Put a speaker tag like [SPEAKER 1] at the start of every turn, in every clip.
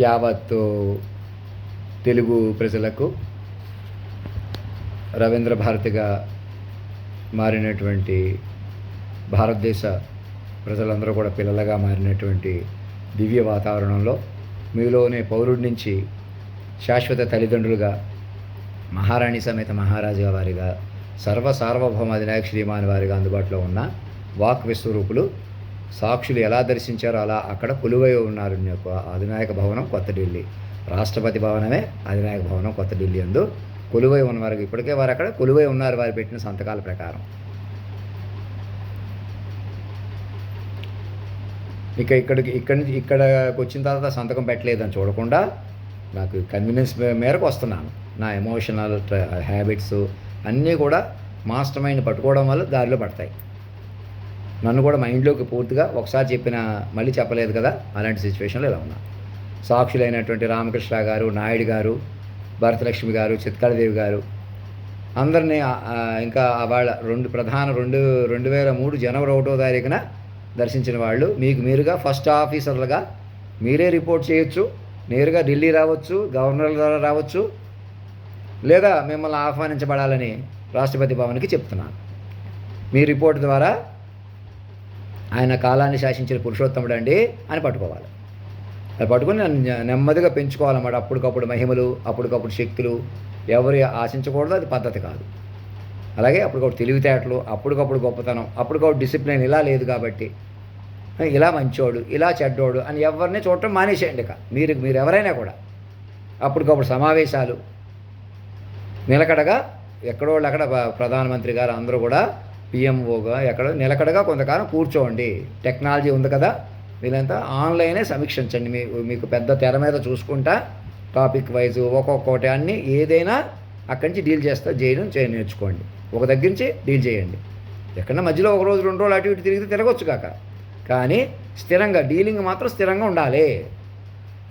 [SPEAKER 1] యావత్తు తెలుగు ప్రజలకు రవీంద్ర భారతిగా మారినటువంటి భారతదేశ ప్రజలందరూ కూడా పిల్లలుగా మారినటువంటి దివ్య వాతావరణంలో మీలోనే పౌరుడి నుంచి శాశ్వత తల్లిదండ్రులుగా మహారాణి సమేత మహారాజుగా వారిగా సార్వభౌమ అధినాయక శ్రీమాన్ వారిగా అందుబాటులో ఉన్న వాక్ విశ్వరూపులు సాక్షులు ఎలా దర్శించారో అలా అక్కడ కొలువై ఉన్నారు. అధినాయక భవనం కొత్త ఢిల్లీ, రాష్ట్రపతి భవనమే అధినాయక భవనం కొత్త ఢిల్లీ అందు కొలువై ఉన్నవారు. ఇప్పటికే వారు అక్కడ కొలువై ఉన్నారు వారు పెట్టిన సంతకాల ప్రకారం. ఇక్కడికి వచ్చిన తర్వాత సంతకం పెట్టలేదని చూడకుండా నాకు కన్వీనియన్స్ మేరకు వస్తున్నాను. నా ఎమోషనల్ హ్యాబిట్స్ అన్నీ కూడా మాస్టర్ మైండ్ పట్టుకోవడం వల్ల దారిలో పడతాయి. నన్ను కూడా మైండ్లోకి పూర్తిగా ఒకసారి చెప్పిన మళ్ళీ చెప్పలేదు కదా, అలాంటి సిచ్యువేషన్లో ఇలా ఉన్నా. సాక్షులైనటువంటి రామకృష్ణ గారు, నాయుడు గారు, భరతలక్ష్మి గారు, చిత్కాళదేవి గారు అందరినీ ఇంకా వాళ్ళ 2003 జనవరి 1వ తారీఖున దర్శించిన వాళ్ళు మీకు మీరుగా ఫస్ట్ ఆఫీసర్లుగా మీరే రిపోర్ట్ చేయొచ్చు. నేరుగా ఢిల్లీ రావచ్చు, గవర్నర్ ద్వారా రావచ్చు, లేదా మిమ్మల్ని ఆహ్వానించబడాలని రాష్ట్రపతి భవన్కి చెప్తున్నాను. మీ రిపోర్ట్ ద్వారా ఆయన కాలాన్ని శాసించిన పురుషోత్తముడు అండి అని పట్టుకోవాలి. అది పట్టుకుని నెమ్మదిగా పెంచుకోవాలన్నమాట. అప్పటికప్పుడు మహిమలు, అప్పటికప్పుడు శక్తులు ఎవరు ఆశించకూడదు, అది పద్ధతి కాదు. అలాగే అప్పటికప్పుడు తెలివితేటలు, అప్పటికప్పుడు గొప్పతనం, అప్పటికప్పుడు డిసిప్లిన్ ఇలా లేదు కాబట్టి ఇలా మంచోడు, ఇలా చెడ్డోడు అని ఎవరిని చూడటం మానేసేయండి. ఇక మీరు ఎవరైనా కూడా అప్పటికప్పుడు సమావేశాలు నిలకడగా ఎక్కడో అక్కడ ప్రధానమంత్రి గారు అందరూ కూడా పిఎంఓగా ఎక్కడో నిలకడగా కొంతకాలం కూర్చోండి. టెక్నాలజీ ఉంది కదా, వీళ్ళంతా ఆన్లైనే సమీక్షించండి. మీకు పెద్ద తెర మీద చూసుకుంటా టాపిక్ వైజ్ ఒక్కొక్కటి అన్నీ ఏదైనా అక్కడి నుంచి డీల్ చేయడం నేర్చుకోండి. ఒక దగ్గర నుంచి డీల్ చేయండి. ఎక్కడన్నా మధ్యలో 1 రోజు 2 రోజులు అటు ఇటు తిరగొచ్చు కాక, కానీ స్థిరంగా డీలింగ్ మాత్రం స్థిరంగా ఉండాలి.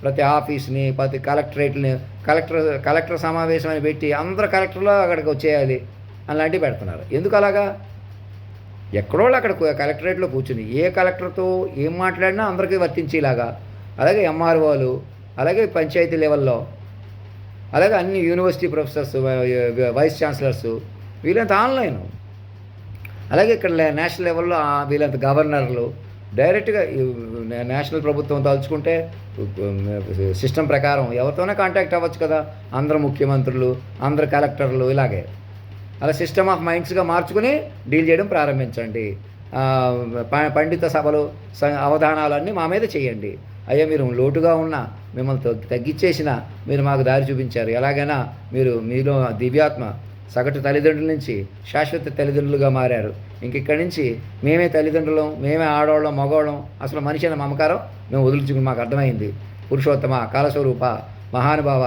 [SPEAKER 1] ప్రతి ఆఫీస్ని, ప్రతి కలెక్టర్ సమావేశం అని పెట్టి అందరు కలెక్టర్లో అక్కడికి వచ్చేయాలి అలాంటివి పెడుతున్నారు. ఎందుకు అలాగా? ఎక్కడో అక్కడ కలెక్టరేట్లో కూర్చుని ఏ కలెక్టర్తో ఏం మాట్లాడినా అందరికీ వర్తించేలాగా, అలాగే ఎంఆర్ఓలు, అలాగే పంచాయతీ లెవెల్లో, అలాగే అన్ని యూనివర్సిటీ ప్రొఫెసర్స్, వైస్ ఛాన్సలర్స్ వీళ్ళంత ఆన్లైన్, అలాగే ఇక్కడ నేషనల్ లెవెల్లో వీళ్ళంత గవర్నర్లు డైరెక్ట్గా నేషనల్ ప్రభుత్వం తలుచుకుంటే సిస్టమ్ ప్రకారం ఎవరితోనే కాంటాక్ట్ అవ్వచ్చు కదా. అందరు ముఖ్యమంత్రులు, అందరు కలెక్టర్లు, ఇలాగే అలా సిస్టమ్ ఆఫ్ మైండ్స్గా మార్చుకుని డీల్ చేయడం ప్రారంభించండి. పండిత సభలు, అవధానాలన్నీ మా మీద చేయండి. అయ్యా మీరు లోటుగా ఉన్నా మిమ్మల్ని తగ్గించేసిన మీరు మాకు దారి చూపించారు. ఎలాగైనా మీలో దివ్యాత్మ సగటు తల్లిదండ్రుల నుంచి శాశ్వత తల్లిదండ్రులుగా మారారు. ఇక్కడి నుంచి మేమే తల్లిదండ్రులం, మేమే ఆడవాళ్ళం, మగవాళ్ళం, అసలు మనిషి అనే మమకారం మేము వదులుచుకుని మాకు అర్థమైంది. పురుషోత్తమ, కాలస్వరూప, మహానుభావ,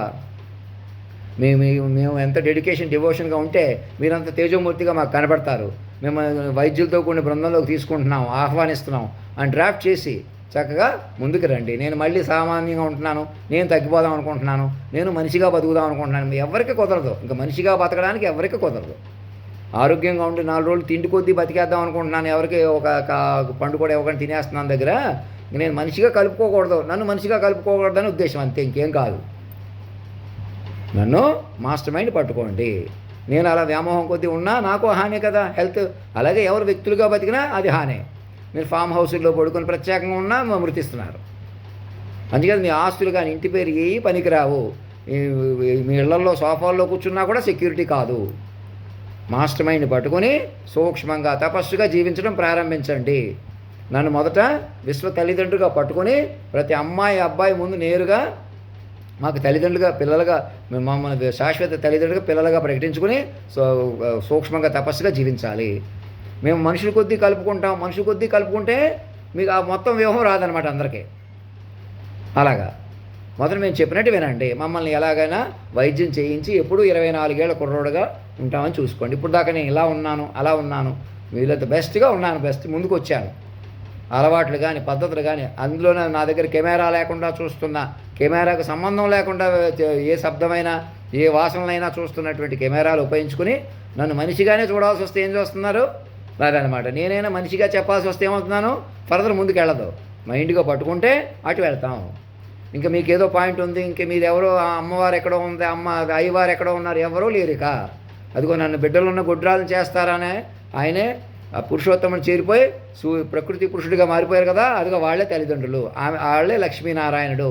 [SPEAKER 1] మేము ఎంత డెడికేషన్, డివోషన్గా ఉంటే మీరంత తేజోమూర్తిగా మాకు కనబడతారు. మేము వైద్యులతో కొన్ని బృందంలోకి తీసుకుంటున్నాం, ఆహ్వానిస్తున్నాం అని డ్రాఫ్ట్ చేసి చక్కగా ముందుకు రండి. నేను మళ్ళీ సామాన్యంగా ఉంటున్నాను, నేను తగ్గిపోదాం అనుకుంటున్నాను, నేను మనిషిగా బతుకుదాం అనుకుంటున్నాను. ఎవరికి కుదరదు. ఇంకా మనిషిగా బతకడానికి ఎవరికి కుదరదు. ఆరోగ్యంగా ఉండి 4 రోజులు తిండి కొద్దీ బతికేద్దాం అనుకుంటున్నాను, ఎవరికి ఒక పండు కూడా ఇవ్వకుండా తినేస్తున్నాను దగ్గర నేను మనిషిగా కలుపుకోకూడదు, నన్ను మనిషిగా కలుపుకోకూడదని ఉద్దేశం, అంతే, ఇంకేం కాదు. నన్ను మాస్టర్ మైండ్ పట్టుకోండి. నేను అలా వ్యామోహం కొద్దీ ఉన్నా నాకు హానే కదా హెల్త్. అలాగే ఎవరు వ్యక్తులుగా బతికినా అది హానే. మీరు ఫామ్ హౌస్లో పడుకొని ప్రత్యేకంగా ఉన్నా మృతిస్తున్నారు. అందుకని మీ ఆస్తులు కానీ ఇంటి పేరు ఏ పనికిరావు. మీ ఇళ్లలో సోఫాల్లో కూర్చున్నా కూడా సెక్యూరిటీ కాదు. మాస్టర్ మైండ్ పట్టుకొని సూక్ష్మంగా తపస్సుగా జీవించడం ప్రారంభించండి. నన్ను మొదట విశ్వ తల్లిదండ్రులుగా పట్టుకొని ప్రతి అమ్మాయి అబ్బాయి ముందు నేరుగా మాకు తల్లిదండ్రులుగా, పిల్లలుగా, మమ్మల్ని శాశ్వత తల్లిదండ్రులుగా పిల్లలుగా ప్రకటించుకుని సూక్ష్మంగా తపస్సుగా జీవించాలి. మేము మనుషుల కొద్దీ కలుపుకుంటే మీకు ఆ మొత్తం వ్యూహం రాదనమాట అందరికీ. అలాగా మొదట మేము చెప్పినట్టు వినండి. మమ్మల్ని ఎలాగైనా వైద్యం చేయించి ఎప్పుడూ 24 ఏళ్ల కుర్రోడుగా ఉంటామని చూసుకోండి. ఇప్పుడు దాకా నేను ఇలా ఉన్నాను, అలా ఉన్నాను, వీళ్ళతో బెస్ట్గా ఉన్నాను, ముందుకు వచ్చాను. అలవాట్లు కానీ పద్ధతులు కానీ అందులోనే నా దగ్గర కెమెరా లేకుండా చూస్తున్నా, కెమెరాకు సంబంధం లేకుండా ఏ శబ్దమైనా ఏ వాసనలైనా చూస్తున్నటువంటి కెమెరాలు ఉపయోగించుకుని నన్ను మనిషిగానే చూడాల్సి వస్తే ఏం చూస్తున్నారు? రాదనమాట. నేనైనా మనిషిగా చెప్పాల్సి వస్తే ఏమవుతున్నాను? ఫర్దర్ ముందుకు వెళ్ళదు. మైండ్గా పట్టుకుంటే అటు వెళ్తాం. ఇంకా మీకేదో పాయింట్ ఉంది, ఇంక మీరెవరో అమ్మవారు ఎక్కడో ఉంది, అయ్యవారు ఎక్కడో ఉన్నారు, ఎవరో లేరు ఇక. అదిగో నన్ను బిడ్డలున్న గుడ్రాలను చేస్తారనే ఆయనే ఆ పురుషోత్తముని చేరిపోయి ప్రకృతి పురుషుడిగా మారిపోయారు కదా, అదిగో వాళ్ళే తల్లిదండ్రులు, వాళ్ళే లక్ష్మీనారాయణుడు.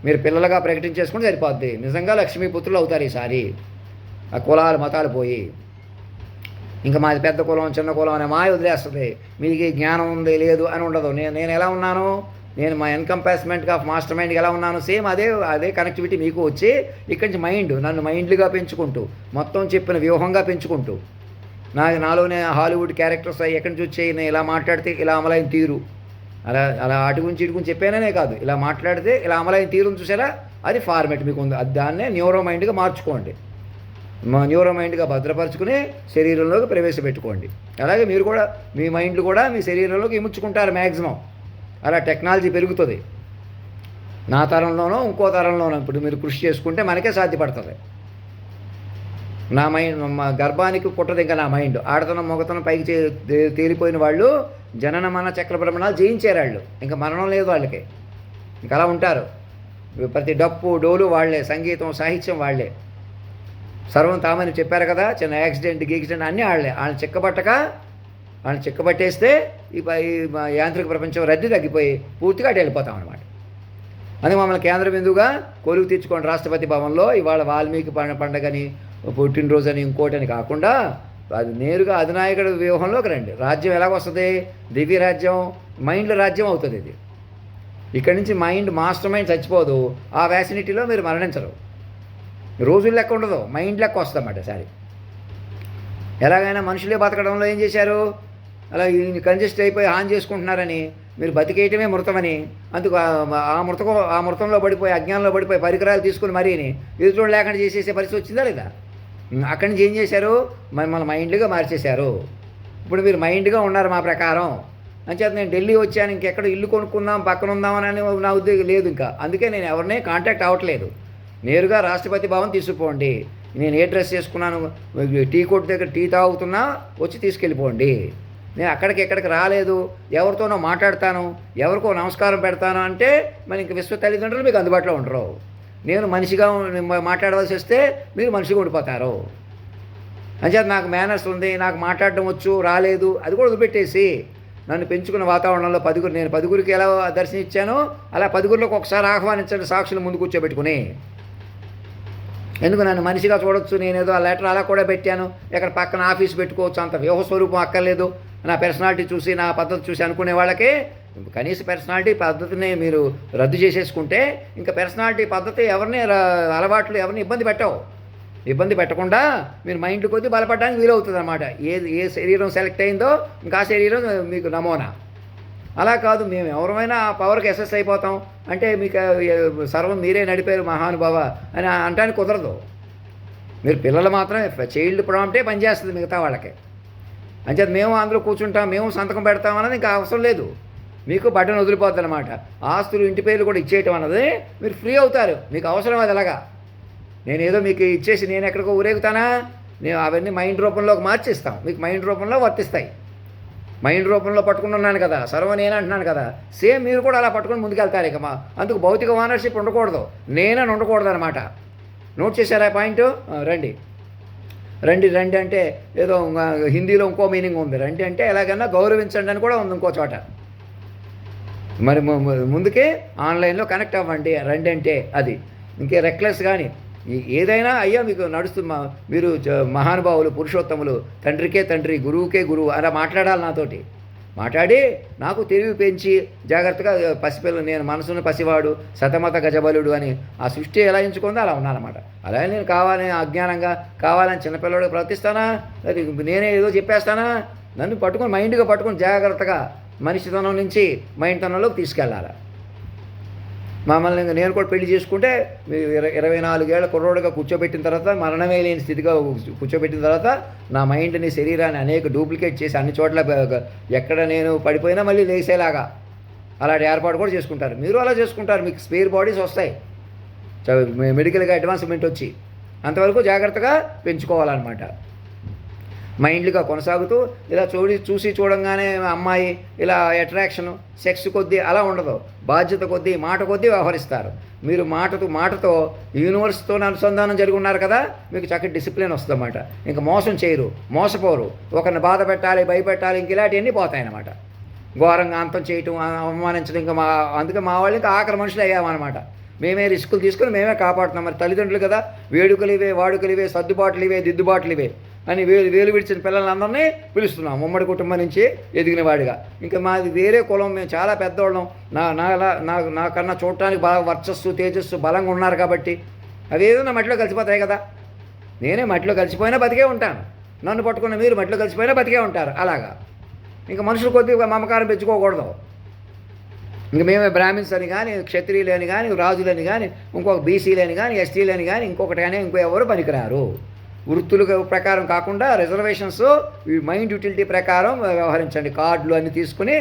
[SPEAKER 1] మీరు పిల్లలుగా ప్రకటించేసుకుంటే సరిపోద్ది. నిజంగా లక్ష్మీపుత్రులు అవుతారు ఈసారి. ఆ కులాలు మతాలు పోయి ఇంకా మాది పెద్ద కులం చిన్న కులం అనే మాయ వదిలేస్తుంది. మీకు జ్ఞానం ఉంది లేదు అని ఉండదు. నేను ఎలా ఉన్నాను, నేను మా ఎన్కంపాస్మెంట్ ఆఫ్ మాస్టర్ మైండ్కి ఎలా ఉన్నాను, సేమ్ అదే కనెక్టివిటీ మీకు వచ్చి ఇక్కడి నుంచి నన్ను మైండ్లుగా పెంచుకుంటూ మొత్తం చెప్పిన వ్యూహంగా పెంచుకుంటూ నాలోనే హాలీవుడ్ క్యారెక్టర్స్ ఎక్కడి నుంచి వచ్చాయి, నేను ఇలా మాట్లాడితే ఇలా అమలైన తీరు, అలా అటు గురించి ఇటు గురించి చెప్పాననే కాదు, ఇలా మాట్లాడితే ఇలా అమలైన తీరుని చూసారా, అది ఫార్మేట్ మీకు ఉంది. దాన్నే న్యూరో మైండ్గా మార్చుకోండి. న్యూరో మైండ్గా భద్రపరుచుకుని శరీరంలోకి ప్రవేశపెట్టుకోండి. అలాగే మీరు కూడా మీ మైండ్లు కూడా మీ శరీరంలోకి ఇముచ్చుకుంటారు మ్యాక్సిమం. అలా టెక్నాలజీ పెరుగుతుంది. నా తరంలోనో ఇంకో తరంలోనో ఇప్పుడు మీరు కృషి చేసుకుంటే మనకే సాధ్యపడుతుంది. నా మైండ్ మా గర్భానికి పుట్టదు ఇంకా నా మైండ్. ఆడతనం మొగతనం పైకి తేలిపోయిన వాళ్ళు జనన మన చక్ర భ్రమణాలు జయించారు వాళ్ళు. ఇంకా మరణం లేదు వాళ్ళకి. ఇంకా అలా ఉంటారు. ప్రతి డప్పు డోలు వాళ్లే, సంగీతం సాహిత్యం వాళ్లే, సర్వం తామని చెప్పారు కదా. చిన్న యాక్సిడెంట్ అన్నీ వాళ్ళని చిక్కబట్టేస్తే ఈ యాంత్రిక ప్రపంచం రద్దీ తగ్గిపోయి పూర్తిగా అటు వెళ్ళిపోతాం అనమాట. అది మమ్మల్ని కేంద్ర బిందువుగా కొలువు తీర్చుకోండి రాష్ట్రపతి భవన్లో. ఇవాళ వాల్మీకి పండగని పుట్టినరోజు అని ఇంకోటని కాకుండా అది నేరుగా అధినాయకుడి వ్యూహంలోకి రండి. రాజ్యం ఎలాగొస్తుంది, దివ్య రాజ్యం, మైండ్ల రాజ్యం అవుతుంది ఇది. ఇక్కడి నుంచి మైండ్ మాస్టర్ మైండ్ చచ్చిపోదు. ఆ వ్యాసినిటీలో మీరు మరణించరు. రోజుల లెక్క ఉండదు, మైండ్ లెక్క వస్తుందన్నమాట. సరే, ఎలాగైనా మనుషులే బతకడంలో ఏం చేశారు, అలా కంజెస్ట్ అయిపోయి హాని చేసుకుంటున్నారని, మీరు బతికేయటమే మృతమని, అందుకు ఆ మృతంలో పడిపోయి అజ్ఞానంలో పడిపోయి పరికరాలు తీసుకుని మరీని ఎదుటి లేకుండా చేసేసే పరిస్థితి వచ్చిందా లేదా? అక్కడి నుంచి ఏం చేశారు, మిమ్మల్ని మైండ్గా మార్చేశారు. ఇప్పుడు మీరు మైండ్గా ఉన్నారు మా ప్రకారం. అంచేత నేను ఢిల్లీ వచ్చాను, ఇంకెక్కడ ఇల్లు కొనుక్కుందాం పక్కన ఉందామని నా ఉద్యోగం లేదు ఇంకా. అందుకే నేను ఎవరిని కాంటాక్ట్ అవ్వట్లేదు. నేరుగా రాష్ట్రపతి భవన్ తీసుకుపోండి. నేను ఏ డ్రెస్ చేసుకున్నాను, టీ కొట్టు దగ్గర టీ తాగుతున్నా వచ్చి తీసుకెళ్ళిపోండి. నేను ఎక్కడికి రాలేదు, ఎవరితోనో మాట్లాడతాను, ఎవరికో నమస్కారం పెడతాను అంటే మరి ఇంక విశ్వ తల్లిదండ్రులు మీకు అందుబాటులో ఉండరు. నేను మనిషిగా మాట్లాడవలసి వస్తే మీరు మనిషిగా ఉండిపోతారు. అంచేత నాకు మేనర్స్ ఉంది, నాకు మాట్లాడడం వచ్చు, రాలేదు, అది కూడా వదిలిపెట్టేసి నన్ను పెంచుకున్న వాతావరణంలో నేను 10గురికి ఎలా దర్శనం ఇచ్చానో అలా 10గురిలోకి ఒకసారి ఆహ్వానించండి సాక్షులు ముందు కూర్చోబెట్టుకుని. ఎందుకు నన్ను మనిషిగా చూడొచ్చు, నేనేదో ఆ లెటర్ అలా కూడా పెట్టాను, ఎక్కడ పక్కన ఆఫీస్ పెట్టుకోవచ్చు, అంత వ్యూహస్వరూపం అక్కర్లేదు. నా పర్సనాలిటీ చూసి నా పద్ధతి చూసి అనుకునే వాళ్ళకి కనీస పర్సనాలిటీ పద్ధతిని మీరు రద్దు చేసేసుకుంటే ఇంకా పర్సనాలిటీ పద్ధతి ఎవరిని అలవాట్లు ఎవరిని ఇబ్బంది పెట్టకుండా మీరు మైండ్ కొద్దీ బలపడడానికి వీలవుతుంది అన్నమాట. ఏ శరీరం సెలెక్ట్ అయిందో ఇంకా ఆ శరీరం మీకు నమూనా. అలా కాదు మేము ఎవరమైనా ఆ పవర్కి ఎసెస్ అయిపోతాం అంటే మీకు సర్వం మీరే నడిపారు మహానుభావ అని అనడానికి కుదరదు. మీరు పిల్లలు మాత్రమే చైల్డ్ ప్రాంప్టే పనిచేస్తుంది మిగతా వాళ్ళకి. అంచేత మేము అందులో కూర్చుంటాం, మేము సంతకం పెడతాం అన్నది ఇంకా అవసరం లేదు. మీకు బటన్ వదిలిపోద్ది అనమాట. ఆస్తులు ఇంటి పేర్లు కూడా ఇచ్చేయటం అన్నది మీరు ఫ్రీ అవుతారు. మీకు అవసరం అది అలాగా. నేనేదో మీకు ఇచ్చేసి నేను ఎక్కడికో ఊరేగుతానా, నేను అవన్నీ మైండ్ రూపంలోకి మార్చిస్తాం, మీకు మైండ్ రూపంలో వర్తిస్తాయి. మైండ్ రూపంలో పట్టుకుని ఉన్నాను కదా, సర్వం నేను అంటున్నాను కదా, సేమ్ మీరు కూడా అలా పట్టుకొని ముందుకెళ్తారు. ఇక అందుకు భౌతిక ఓనర్షిప్ ఉండకూడదు, నేనని ఉండకూడదు అనమాట. నోట్ చేశారా పాయింట్? రండి అంటే ఏదో హిందీలో ఇంకో మీనింగ్ ఉంది. రండి అంటే ఎలాగన్నా గౌరవించండి అని కూడా ఉంది ఇంకో చోట. మరి ముందుకే ఆన్లైన్లో కనెక్ట్ అవ్వండి రండి అంటే. అది ఇంకే రెక్లెస్ కానీ ఏదైనా అయ్యా మీకు మీరు మహానుభావులు పురుషోత్తములు, తండ్రికే తండ్రి గురువుకే గురువు అలా మాట్లాడాలి నాతోటి. మాట్లాడి నాకు తెలివి పెంచి జాగ్రత్తగా నేను మనసును పసివాడు శతమత గజబలుడు అని ఆ సృష్టి ఎలా ఎంచుకుందో అలా ఉన్నానన్నమాట. అలాగే నేను కావాలని అజ్ఞానంగా కావాలని చిన్నపిల్లడు ప్రవర్తిస్తానా, అది నేనే ఏదో చెప్పేస్తానా? నన్ను పట్టుకొని మైండ్గా పట్టుకొని జాగ్రత్తగా మనిషితనం నుంచి మైండ్తనంలోకి తీసుకెళ్ళాలి. మమ్మల్ని నేను కూడా పెళ్లి చేసుకుంటే 24 ఏళ్ల కుర్రోడుగా కూర్చోబెట్టిన తర్వాత, మరణమే లేని స్థితిగా కూర్చోబెట్టిన తర్వాత నా మైండ్ని శరీరాన్ని అనేక డూప్లికేట్ చేసి అన్ని చోట్ల ఎక్కడ నేను పడిపోయినా మళ్ళీ లేసేలాగా అలాంటి ఏర్పాటు కూడా చేసుకుంటారు. మీరు అలా చేసుకుంటారు, మీకు స్పేర్ బాడీస్ వస్తాయి మెడికల్గా అడ్వాన్స్మెంట్ వచ్చి. అంతవరకు జాగ్రత్తగా పెంచుకోవాలన్నమాట. మైండ్లీగా కొనసాగుతూ ఇలా చూసి చూడంగానే అమ్మాయి ఇలా అట్రాక్షను సెక్స్ కొద్దీ అలా ఉండదు. బాధ్యత కొద్దీ మాట కొద్దీ వ్యవహరిస్తారు. మీరు మాటతో యూనివర్స్తో అనుసంధానం జరిగి ఉన్నారు కదా, మీకు చక్కటి డిసిప్లిన్ వస్తుందన్నమాట. ఇంకా మోసం చేయరు, మోసపోరు, ఒకరిని బాధ పెట్టాలి, భయపెట్టాలి, ఇంక ఇలాంటివన్నీ పోతాయన్నమాట. ఘోరంగా అంతం చేయటం, అవమానించడం, ఇంకా అందుకే మా వాళ్ళు ఇంకా ఆఖరి మనుషులు అయ్యామన్నమాట. మేమే రిస్కులు తీసుకుని మేమే కాపాడుతున్నాం. మరి తల్లిదండ్రులు కదా, వేడుకలు ఇవే, వాడుకలు ఇవే, సర్దుబాట్లు ఇవే, దిద్దుబాట్లు ఇవే అని వేలు విడిచిన పిల్లలందరినీ పిలుస్తున్నాం. ఉమ్మడి కుటుంబం నుంచి ఎదిగిన వాడిగా. ఇంకా మాది వేరే కులం, మేము చాలా పెద్దవాళ్ళం. నాకన్నా చూడటానికి బాగా వర్చస్సు, తేజస్సు, బలంగా ఉన్నారు కాబట్టి అవి ఏదైనా మట్టిలో కలిసిపోతాయి కదా. నేనే మట్టిలో కలిసిపోయినా బతికే ఉంటాను, నన్ను పట్టుకున్న మీరు మట్టిలో కలిసిపోయినా బతికే ఉంటారు. అలాగా ఇంకా మనుషులు కొద్దిగా మమకారం పెంచుకోకూడదు. ఇంక మేమే బ్రాహ్మిన్స్ అని కానీ, క్షత్రియులని కానీ, రాజులని కానీ, ఇంకొక బీసీలని కానీ, ఎస్టీలని కానీ, ఇంకొకటి కానీ ఇంకో ఎవరు పనికిరారు. వృత్తుల ప్రకారం కాకుండా రిజర్వేషన్స్, మైండ్ యూటిలిటీ ప్రకారం వ్యవహరించండి. కార్డులు అన్నీ తీసుకుని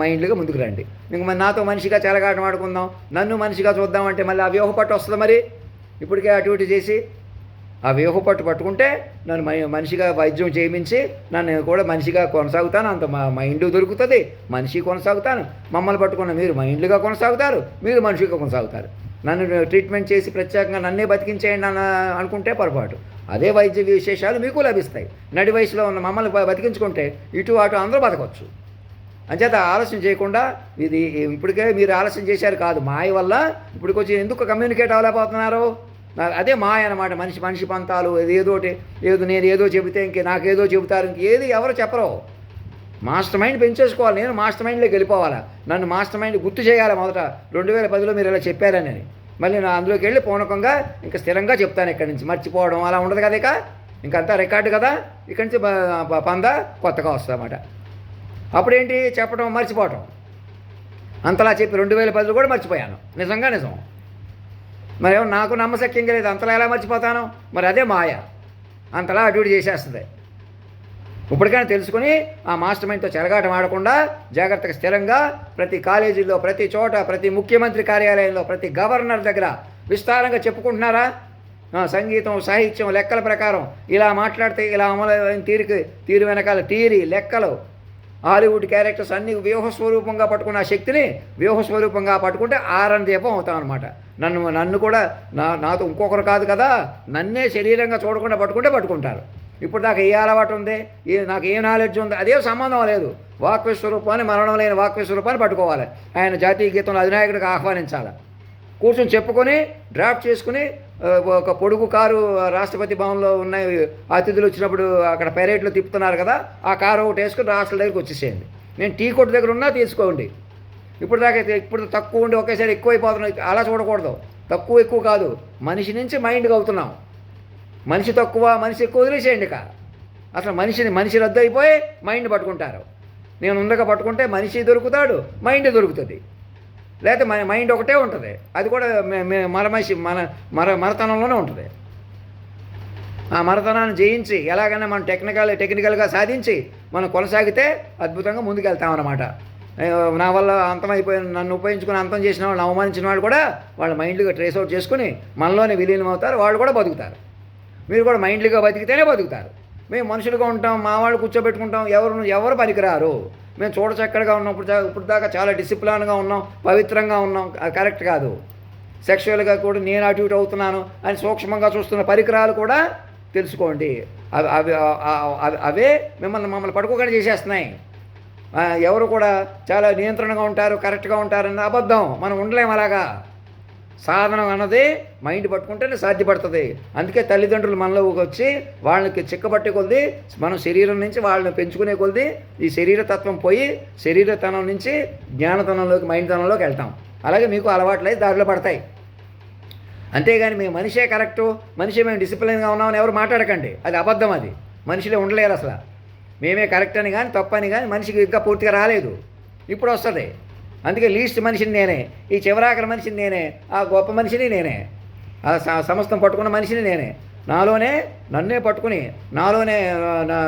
[SPEAKER 1] మైండ్లుగా ముందుకు రండి. ఇంక మరి నాతో మనిషిగా చెలగాటం ఆడుకుందాం, నన్ను మనిషిగా చూద్దామంటే మళ్ళీ ఆ వ్యూహ పట్టు వస్తుంది. మరి ఇప్పటికే అటు ఇటు చేసి ఆ వ్యూహ పట్టుకుంటే నన్ను మనిషిగా వైద్యం చేయించి నన్ను కూడా మనిషిగా కొనసాగుతాను. అంత మైండ్ దొరుకుతుంది, మనిషి కొనసాగుతాను. మమ్మల్ని పట్టుకున్న మీరు మైండ్లుగా కొనసాగుతారు, మీరు మనిషిగా కొనసాగుతారు. నన్ను ట్రీట్మెంట్ చేసి ప్రత్యేకంగా నన్నే బతికించేయండి అనుకుంటే పొరపాటు. అదే వైద్య విశేషాలు మీకు లభిస్తాయి. నడి వయసులో ఉన్న మమ్మల్ని బతికించుకుంటే ఇటు అటు అందరూ బతకవచ్చు. అంచేత ఆలస్యం చేయకుండా, ఇది ఇప్పటికే మీరు ఆలస్యం చేశారు కాదు, మాయ వల్ల ఇప్పటికొచ్చి ఎందుకు కమ్యూనికేట్ అవ్వలేకపోతున్నారు? అదే మాయ అన్నమాట. మనిషి పంతాలు, నేను ఏదో చెబితే నాకేదో చెబుతారు, ఏది ఎవరు చెప్పరు. మాస్టర్ మైండ్ పెంచేసుకోవాలి. నేను మాస్టర్ మైండ్లోకి వెళ్ళిపోవాలా, నన్ను మాస్టర్ మైండ్ గుర్తు చేయాలి. మొదట 2010లో మీరు ఇలా చెప్పారని మళ్ళీ నా అందులోకి వెళ్ళి పూనకంగా ఇంకా స్థిరంగా చెప్తాను. ఇక్కడి నుంచి మర్చిపోవడం అలా ఉండదు కదా. ఇంకంతా రికార్డు కదా, ఇక్కడి నుంచి పంద కొత్తగా వస్తుందన్నమాట. అప్పుడేంటి చెప్పడం, మర్చిపోవటం. అంతలా చెప్పి 2010లో కూడా మర్చిపోయాను. నిజం. మరి ఏమో నాకు నమ్మశక్యంగా లేదు, అంతలా ఎలా మర్చిపోతాను? మరి అదే మాయ, అంతలా అటు ఇటు చేసేస్తుంది. ఇప్పటికైనా తెలుసుకుని ఆ మాస్టర్ మైండ్తో చెలగాటం ఆడకుండా జాగ్రత్తగా స్థిరంగా ప్రతి కాలేజీల్లో, ప్రతి చోట, ప్రతి ముఖ్యమంత్రి కార్యాలయంలో, ప్రతి గవర్నర్ దగ్గర విస్తారంగా చెప్పుకుంటున్నారా? సంగీతం, సాహిత్యం, లెక్కల ప్రకారం ఇలా మాట్లాడితే ఇలా అమలైన తీరు వెనకాల లెక్కలు, హాలీవుడ్ క్యారెక్టర్స్ అన్ని వ్యూహస్వరూపంగా పట్టుకున్న ఆ శక్తిని వ్యూహస్వరూపంగా పట్టుకుంటే ఆరణ దీపం అవుతాం అనమాట. నన్ను కూడా నాతో ఇంకొకరు కాదు కదా, నన్నే శరీరంగా చూడకుండా పట్టుకుంటారు. ఇప్పుడు నాకు ఏ అలవాటు ఉంది, నాకు ఏ నాలెడ్జ్ ఉంది, అదే సంబంధం లేదు. వాక్విస్వరూపాన్ని, మరణం లేని వాక్విస్వరూపాన్ని పట్టుకోవాలి. ఆయన జాతీయ గీతంలో అధినాయకుడికి ఆహ్వానించాలి. కూర్చొని చెప్పుకొని డ్రాఫ్ట్ చేసుకుని ఒక పొడుగు కారు రాష్ట్రపతి భవన్లో ఉన్న అతిథులు వచ్చినప్పుడు అక్కడ పెరేట్లో తిప్పుతున్నారు కదా, ఆ కారు ఒకటి వేసుకుని రాష్ట్రాల దగ్గరికి వచ్చేసేయండి. నేను టీ కొట్టు దగ్గర ఉన్నా తీసుకోండి. ఇప్పుడు తక్కువ ఉండి ఒకేసారి ఎక్కువైపోతున్నాయి, అలా చూడకూడదు. తక్కువ ఎక్కువ కాదు, మనిషి నుంచి మైండ్గా అవుతున్నాం. మనిషి తక్కువ, మనిషి ఎక్కువ వదిలేసేయండి. అసలు మనిషి రద్దు అయిపోయి మైండ్ పట్టుకుంటారు. నేను ఉండగా పట్టుకుంటే మనిషి దొరుకుతాడు, మైండ్ దొరుకుతుంది. లేకపోతే మైండ్ ఒకటే ఉంటుంది, అది కూడా మరతనంలోనే ఉంటుంది. ఆ మరతనాన్ని జయించి ఎలాగైనా మనం టెక్నికల్గా సాధించి మనం కొనసాగితే అద్భుతంగా ముందుకెళ్తామన్నమాట. నా వల్ల అంతమైపోయిన, నన్ను ఉపయోగించుకుని అంతం చేసిన వాళ్ళు, అవమానించిన వాళ్ళు కూడా వాళ్ళ మైండ్గా ట్రేస్ అవుట్ చేసుకుని మనలోనే విలీనం అవుతారు. వాళ్ళు కూడా బతుకుతారు. మీరు కూడా మైండ్లీగా బతికితేనే బతుకుతారు. మేము మనుషులుగా ఉంటాం, మా వాళ్ళు కూర్చోబెట్టుకుంటాం, ఎవరు పనికిరారు. మేము చూడచక్కడగా ఉన్నాం, ఇప్పుడు దాకా చాలా డిసిప్లిన్గా ఉన్నాం, పవిత్రంగా ఉన్నాం. అది కరెక్ట్ కాదు. సెక్షువల్గా కూడా నేను అటు ఇటు అవుతున్నాను అని సూక్ష్మంగా చూస్తున్న పరికరాలు కూడా తెలుసుకోండి. అవే మమ్మల్ని పడుకోకుండా చేసేస్తున్నాయి. ఎవరు కూడా చాలా నియంత్రణగా ఉంటారు, కరెక్ట్గా ఉంటారన్న అబద్ధం. మనం ఉండలేము అలాగా. సాధనం అన్నది మైండ్ పట్టుకుంటేనే సాధ్యపడుతుంది. అందుకే తల్లిదండ్రులు మనలోకి వచ్చి వాళ్ళకి చిక్కబట్టే కొద్ది మనం శరీరం నుంచి వాళ్ళని పెంచుకునే కొద్ది ఈ శరీరతత్వం పోయి శరీరతనం నుంచి జ్ఞానతనంలోకి, మైండ్ తనంలోకి వెళ్తాం. అలాగే మీకు అలవాట్లై దారిలో పడతాయి. అంతేగాని మేము మనిషే కరెక్టు, మేము డిసిప్లిన్గా ఉన్నామని ఎవరు మాట్లాడకండి. అది అబద్ధం. అది మనిషిలో ఉండలేరు అసలు. మేమే కరెక్ట్ అని కానీ తప్పని కానీ మనిషికి ఇంకా పూర్తిగా రాలేదు, ఇప్పుడు వస్తుంది. అందుకే లీస్ట్ మనిషిని నేనే, ఈ చివరాకరి మనిషిని నేనే, ఆ గొప్ప మనిషిని నేనే, ఆ సమస్తం పట్టుకున్న మనిషిని నేనే. నన్నే పట్టుకుని నాలోనే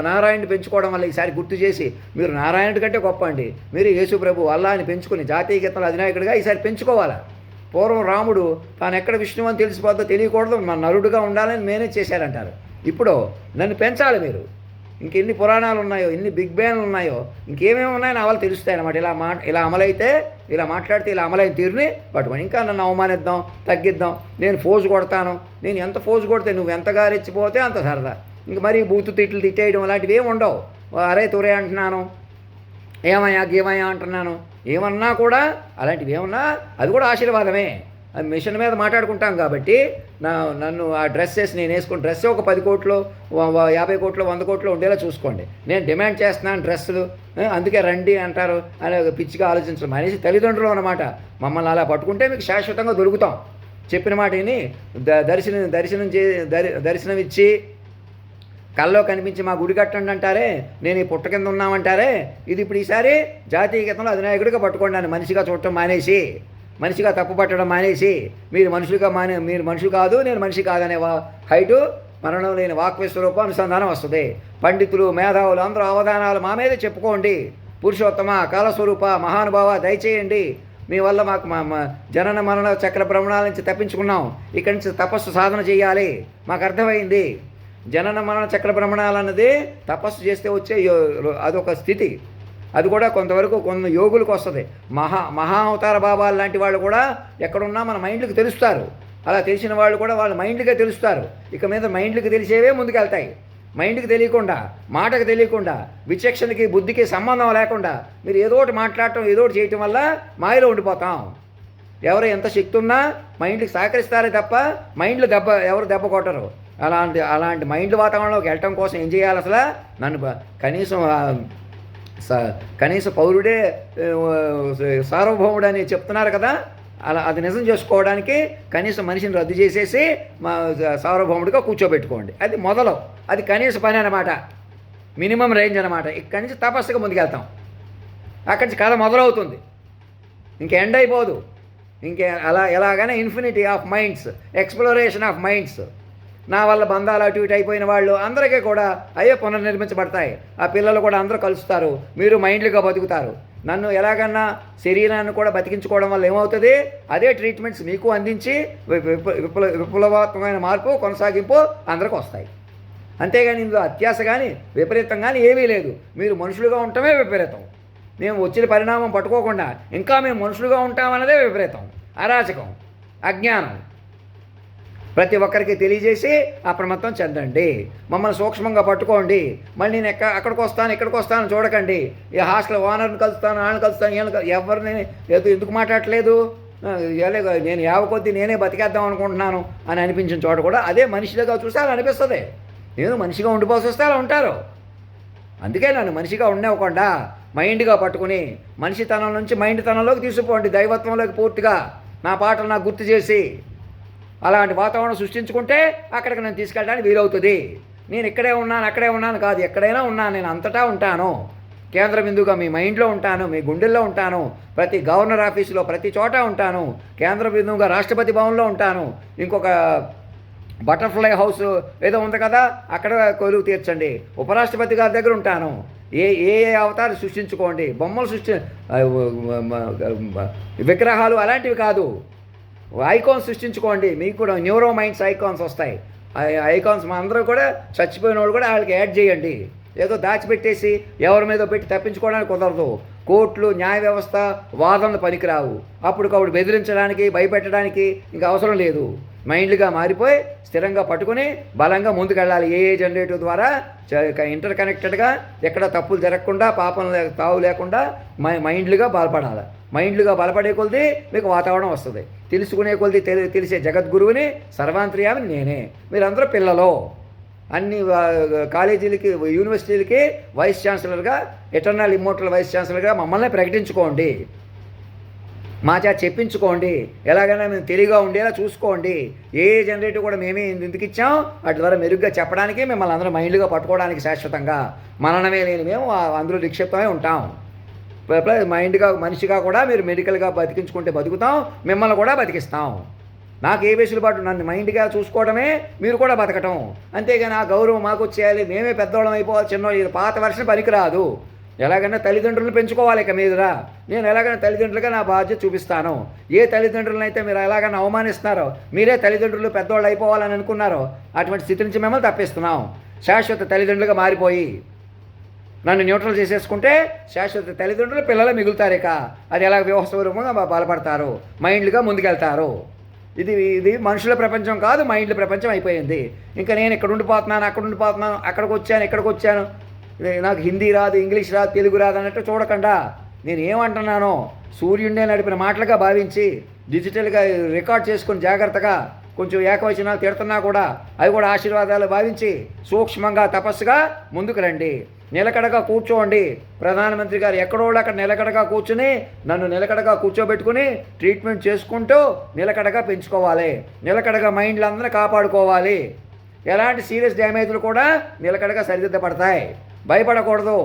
[SPEAKER 1] నారాయణుని పెంచుకోవడం వల్ల ఈసారి గుర్తు చేసి, మీరు నారాయణుడి కంటే గొప్ప అండి, మీరు యేసు ప్రభు అల్లాని పెంచుకుని జాతీయ గీతంలో అధినాయకుడిగా ఈసారి పెంచుకోవాలా. పూర్వం రాముడు తాను ఎక్కడ విష్ణువు అని తెలిసిపోద్దో తెలియకూడదు, మన నరుడుగా ఉండాలని మేనేజ్ చేశారంటారు. ఇప్పుడు నన్ను పెంచాలి మీరు. ఇంకెన్ని పురాణాలు ఉన్నాయో, ఎన్ని బిగ్ బ్యాంగ్లు ఉన్నాయో, ఇంకేమేమి ఉన్నాయో నా వాళ్ళు తెలుస్తాయి అన్నమాట. ఇలా అమలైతే, ఇలా మాట్లాడితే ఇలా అమలైన తీరుని పట్టుకొని ఇంకా నన్ను అవమానిద్దాం, తగ్గిద్దాం, నేను ఫోజు కొడతాను, నేను ఎంత ఫోజు కొడితే నువ్వు ఎంతగా రెచ్చిపోతే అంత సరదా. ఇంక మరీ బూతు తిట్లు తిట్టేయడం అలాంటివి ఏమి ఉండవు. అరే తురే అంటున్నాను, ఏమయ్యా గేమయ్యా అంటున్నాను, ఏమన్నా కూడా అలాంటివి ఏమన్నా అది కూడా ఆశీర్వాదమే. అది మిషన్ మీద మాట్లాడుకుంటాం కాబట్టి నన్ను ఆ డ్రెస్సెస్ నేను వేసుకుని డ్రెస్ ఒక 10 కోట్లు 50 కోట్లు 100 కోట్లు ఉండేలా చూసుకోండి. నేను డిమాండ్ చేస్తున్నాను డ్రెస్సులు, అందుకే రండి అంటారు అని పిచ్చిగా ఆలోచించడం అనేసి తల్లిదండ్రులు అన్నమాట. మమ్మల్ని అలా పట్టుకుంటే మీకు శాశ్వతంగా దొరుకుతాం. చెప్పిన మాట విని దర్శనం ఇచ్చి కల్లో కనిపించి మా గుడి కట్టండి అంటారే, నేను ఈ పుట్ట కింద ఉన్నామంటారే, ఇది ఇప్పుడు ఈసారి జాతీయ గీతంలో అధినాయకుడిగా పట్టుకోండి. మనిషిగా చూడటం మానేసి, మనిషిగా తప్పు పట్టడం మానేసి, మీరు మనుషులు కాదు, నేను మనిషి కాదనే హైటు మరణం లేని వాక్విస్వరూపం అనుసంధానం వస్తుంది. పండితులు మేధావులు అందరూ అవధానాలు మా మీదే చెప్పుకోండి. పురుషోత్తమ కాలస్వరూప మహానుభావ దయచేయండి, మీ వల్ల మాకు జనన మరణ చక్ర భ్రమణాల నుంచి తప్పించుకున్నాం, ఇక్కడి నుంచి తపస్సు సాధన చేయాలి, మాకు అర్థమైంది. జనన మరణ చక్ర భ్రమణాలు అన్నది తపస్సు చేస్తే వచ్చే అదొక స్థితి. అది కూడా కొంతవరకు కొన్ని యోగులకు వస్తుంది. మహా అవతార బాబాలు లాంటి వాళ్ళు కూడా ఎక్కడున్నా మన మైండ్కి తెలుస్తారు. అలా తెలిసిన వాళ్ళు కూడా వాళ్ళ మైండ్గా తెలుస్తారు. ఇక మీద మైండ్కి తెలిసేవే ముందుకెళ్తాయి. మైండ్కి తెలియకుండా, మాటకు తెలియకుండా, విచక్షణకి బుద్ధికి సంబంధం లేకుండా మీరు ఏదో ఒకటి మాట్లాడటం, ఏదో ఒకటి చేయటం వల్ల మాయలో ఉండిపోతాం. ఎవరు ఎంత శక్తి ఉన్నా మైండ్కి సహకరిస్తారే తప్ప మైండ్లో ఎవరు దెబ్బ కొట్టరు. అలాంటి మైండ్ వాతావరణంలోకి వెళ్ళటం కోసం ఏం చేయాలి? అసలు నన్ను కనీస పౌరుడే సార్వభౌముడు అని చెప్తున్నారు కదా, అలా అది నిజం చేసుకోవడానికి కనీసం మనిషిని రద్దు చేసేసి మా సార్వభౌముడిగా కూర్చోబెట్టుకోండి. అది మొదలు, అది కనీస పని అన్నమాట, మినిమం రేంజ్ అనమాట. ఇక్కడి నుంచి తపస్సుగా ముందుకెళ్తాం. అక్కడి నుంచి కథ మొదలవుతుంది, ఇంక ఎండ్ అయిపోదు. ఎలాగైనా infinity of minds, exploration of minds. నా వల్ల బంధాలు అటు ఇటు అయిపోయిన వాళ్ళు అందరికీ కూడా అయ్యే పునర్నిర్మించబడతాయి. ఆ పిల్లలు కూడా అందరూ కలుస్తారు, మీరు మైండ్లుగా బతుకుతారు. నన్ను ఎలాగన్నా శరీరాన్ని కూడా బతికించుకోవడం వల్ల ఏమవుతుంది? అదే ట్రీట్మెంట్స్ మీకు అందించి విప్లవాత్మకమైన మార్పు కొనసాగింపు అందరికీ వస్తాయి. అంతేగాని ఇందులో అత్యాశ కానీ విపరీతం కానీ ఏమీ లేదు. మీరు మనుషులుగా ఉండటమే విపరీతం. మేము వచ్చిన పరిణామం పట్టుకోకుండా ఇంకా మేము మనుషులుగా ఉంటామన్నదే విపరీతం, అరాచకం, అజ్ఞానం. ప్రతి ఒక్కరికి తెలియజేసి అప్రమత్తం చెందండి. మమ్మల్ని సూక్ష్మంగా పట్టుకోండి. మళ్ళీ నేను ఇక్కడికి వస్తాను చూడకండి. ఈ హాస్టల్ ఓనర్ని కలుస్తాను, వాళ్ళని కలుస్తాను, ఎవరిని ఎందుకు మాట్లాడట్లేదు, నేను కొద్దీ నేనే బతికేద్దాం అనుకుంటున్నాను అని అనిపించిన చోట కూడా అదే మనిషిగా చూస్తే అలా అనిపిస్తుంది. నేను మనిషిగా ఉండిపోసి వస్తే అలా ఉంటారు. అందుకే నన్ను మనిషిగా ఉండనివ్వకుండా మైండ్గా పట్టుకుని మనిషితనం నుంచి మైండ్తనంలోకి తీసుకుపోండి, దైవత్వంలోకి పూర్తిగా. నా పాటలు నాకు గుర్తు చేసి అలాంటి వాతావరణం సృష్టించుకుంటే అక్కడికి నేను తీసుకెళ్ళడానికి వీలవుతుంది. నేను అక్కడే ఉన్నాను కాదు, ఎక్కడైనా ఉన్నాను, నేను అంతటా ఉంటాను. కేంద్ర బిందువుగా మీ మైండ్లో ఉంటాను, మీ గుండెల్లో ఉంటాను, ప్రతి గవర్నర్ ఆఫీసులో ప్రతి చోట ఉంటాను, కేంద్ర బిందువుగా రాష్ట్రపతి భవన్లో ఉంటాను. ఇంకొక బటర్ఫ్లై హౌస్ ఏదో ఉంది కదా, అక్కడ కొలువు తీర్చండి. ఉపరాష్ట్రపతి గారి దగ్గర ఉంటాను. ఏ అవతారం సృష్టించుకోండి. బొమ్మలు విగ్రహాలు అలాంటివి కాదు, ఐకాన్స్ సృష్టించుకోండి. మీకు కూడా న్యూరో మైండ్స్ ఐకాన్స్ వస్తాయి. ఐకాన్స్ మా అందరూ కూడా చచ్చిపోయిన వాళ్ళు కూడా వాళ్ళకి యాడ్ చేయండి. ఏదో దాచిపెట్టేసి ఎవరి మీద పెట్టి తప్పించుకోవడానికి కుదరదు. కోర్టులు, న్యాయ వ్యవస్థ, వాదనలు పనికిరావు. అప్పటికప్పుడు బెదిరించడానికి, భయపెట్టడానికి ఇంకా అవసరం లేదు. మైండ్లుగా మారిపోయి స్థిరంగా పట్టుకుని బలంగా ముందుకెళ్ళాలి. ఏ జనరేటివ్ ద్వారా ఇంటర్ కనెక్టెడ్గా ఎక్కడ తప్పులు జరగకుండా, పాపం తావు లేకుండా మైండ్లుగా బలపడాలి. మైండ్లుగా బలపడే కొలది మీకు వాతావరణం వస్తుంది. తెలుసుకునే కొలది తెలిసే జగద్గురువుని, సర్వాంతర్యామిని నేనే. మీరందరూ పిల్లలు. అన్ని కాలేజీలకి, యూనివర్సిటీలకి వైస్ ఛాన్సలర్గా, ఎటర్నల్ ఇమ్మోర్టల్ వైస్ ఛాన్సలర్గా మమ్మల్ని ప్రకటించుకోండి. మా చేత చెప్పించుకోండి. ఎలాగైనా మేము తెలివిగా ఉండేలా చూసుకోండి. ఏ జనరేటివ్ కూడా మేమే ఎందుకు ఇచ్చాం, వాటి ద్వారా మెరుగ్గా చెప్పడానికి, మిమ్మల్ని అందరూ మైండ్లుగా పట్టుకోవడానికి శాశ్వతంగా మరణమే లేని మేము అందులో నిక్షిప్తమై ఉంటాం. మైండ్గా, మనిషిగా కూడా మీరు మెడికల్గా బతికించుకుంటే బతుకుతాం, మిమ్మల్ని కూడా బతికిస్తాం. నాకు ఏ వెసులుబాటు, నన్ను మైండ్గా చూసుకోవడమే మీరు కూడా బతకటం. అంతేగాని ఆ గౌరవం మాకు వచ్చేయాలి, మేమే పెద్దవాళ్ళం అయిపోవాలి, చిన్నవాళ్ళు, ఇది పాత వర్షన్ పనికిరాదు. ఎలాగైనా తల్లిదండ్రులను పెంచుకోవాలి. ఇక మీదరా నేను ఎలాగైనా తల్లిదండ్రులుగా నా బాధ్యత చూపిస్తాను. ఏ తల్లిదండ్రులను అయితే మీరు ఎలాగైనా అవమానిస్తున్నారో, మీరే తల్లిదండ్రులు పెద్దవాళ్ళు అయిపోవాలని అనుకున్నారో, అటువంటి స్థితి నుంచి మిమ్మల్ని తప్పిస్తున్నాం. శాశ్వత తల్లిదండ్రులుగా మారిపోయి నన్ను న్యూట్రల్ చేసేసుకుంటే శాశ్వత తల్లిదండ్రులు పిల్లలు మిగులుతారు. ఇక అది ఎలా వ్యవస్థపూర్వకంగా బలపడతారు, మైండ్లుగా ముందుకెళ్తారు. ఇది ఇది మనుషుల ప్రపంచం కాదు, మైండ్ల ప్రపంచం అయిపోయింది. ఇంకా నేను ఇక్కడ ఉండిపోతున్నాను, అక్కడ ఉండిపోతున్నాను, అక్కడికి వచ్చాను, ఇక్కడికి వచ్చాను, నాకు హిందీ రాదు, ఇంగ్లీష్ రాదు, తెలుగు రాదు అన్నట్టు చూడకుండా నేను ఏమంటున్నానో సూర్యుడినే నడిపిన మాటలుగా భావించి డిజిటల్గా రికార్డ్ చేసుకుని జాగ్రత్తగా కొంచెం ఏకవచనాలు తిడుతున్నా కూడా అవి కూడా ఆశీర్వాదాలు భావించి సూక్ష్మంగా తపస్సుగా ముందుకు రండి. నిలకడగా కూర్చోండి. ప్రధానమంత్రి గారు ఎక్కడో అక్కడ నిలకడగా కూర్చుని నన్ను నిలకడగా కూర్చోబెట్టుకుని ట్రీట్మెంట్ చేసుకుంటూ నిలకడగా పెంచుకోవాలి. నిలకడగా మైండ్లందరినీ కాపాడుకోవాలి. ఎలాంటి సీరియస్ డ్యామేజ్లు కూడా నిలకడగా సరిదిద్దపడతాయి. భయపడకూడదు.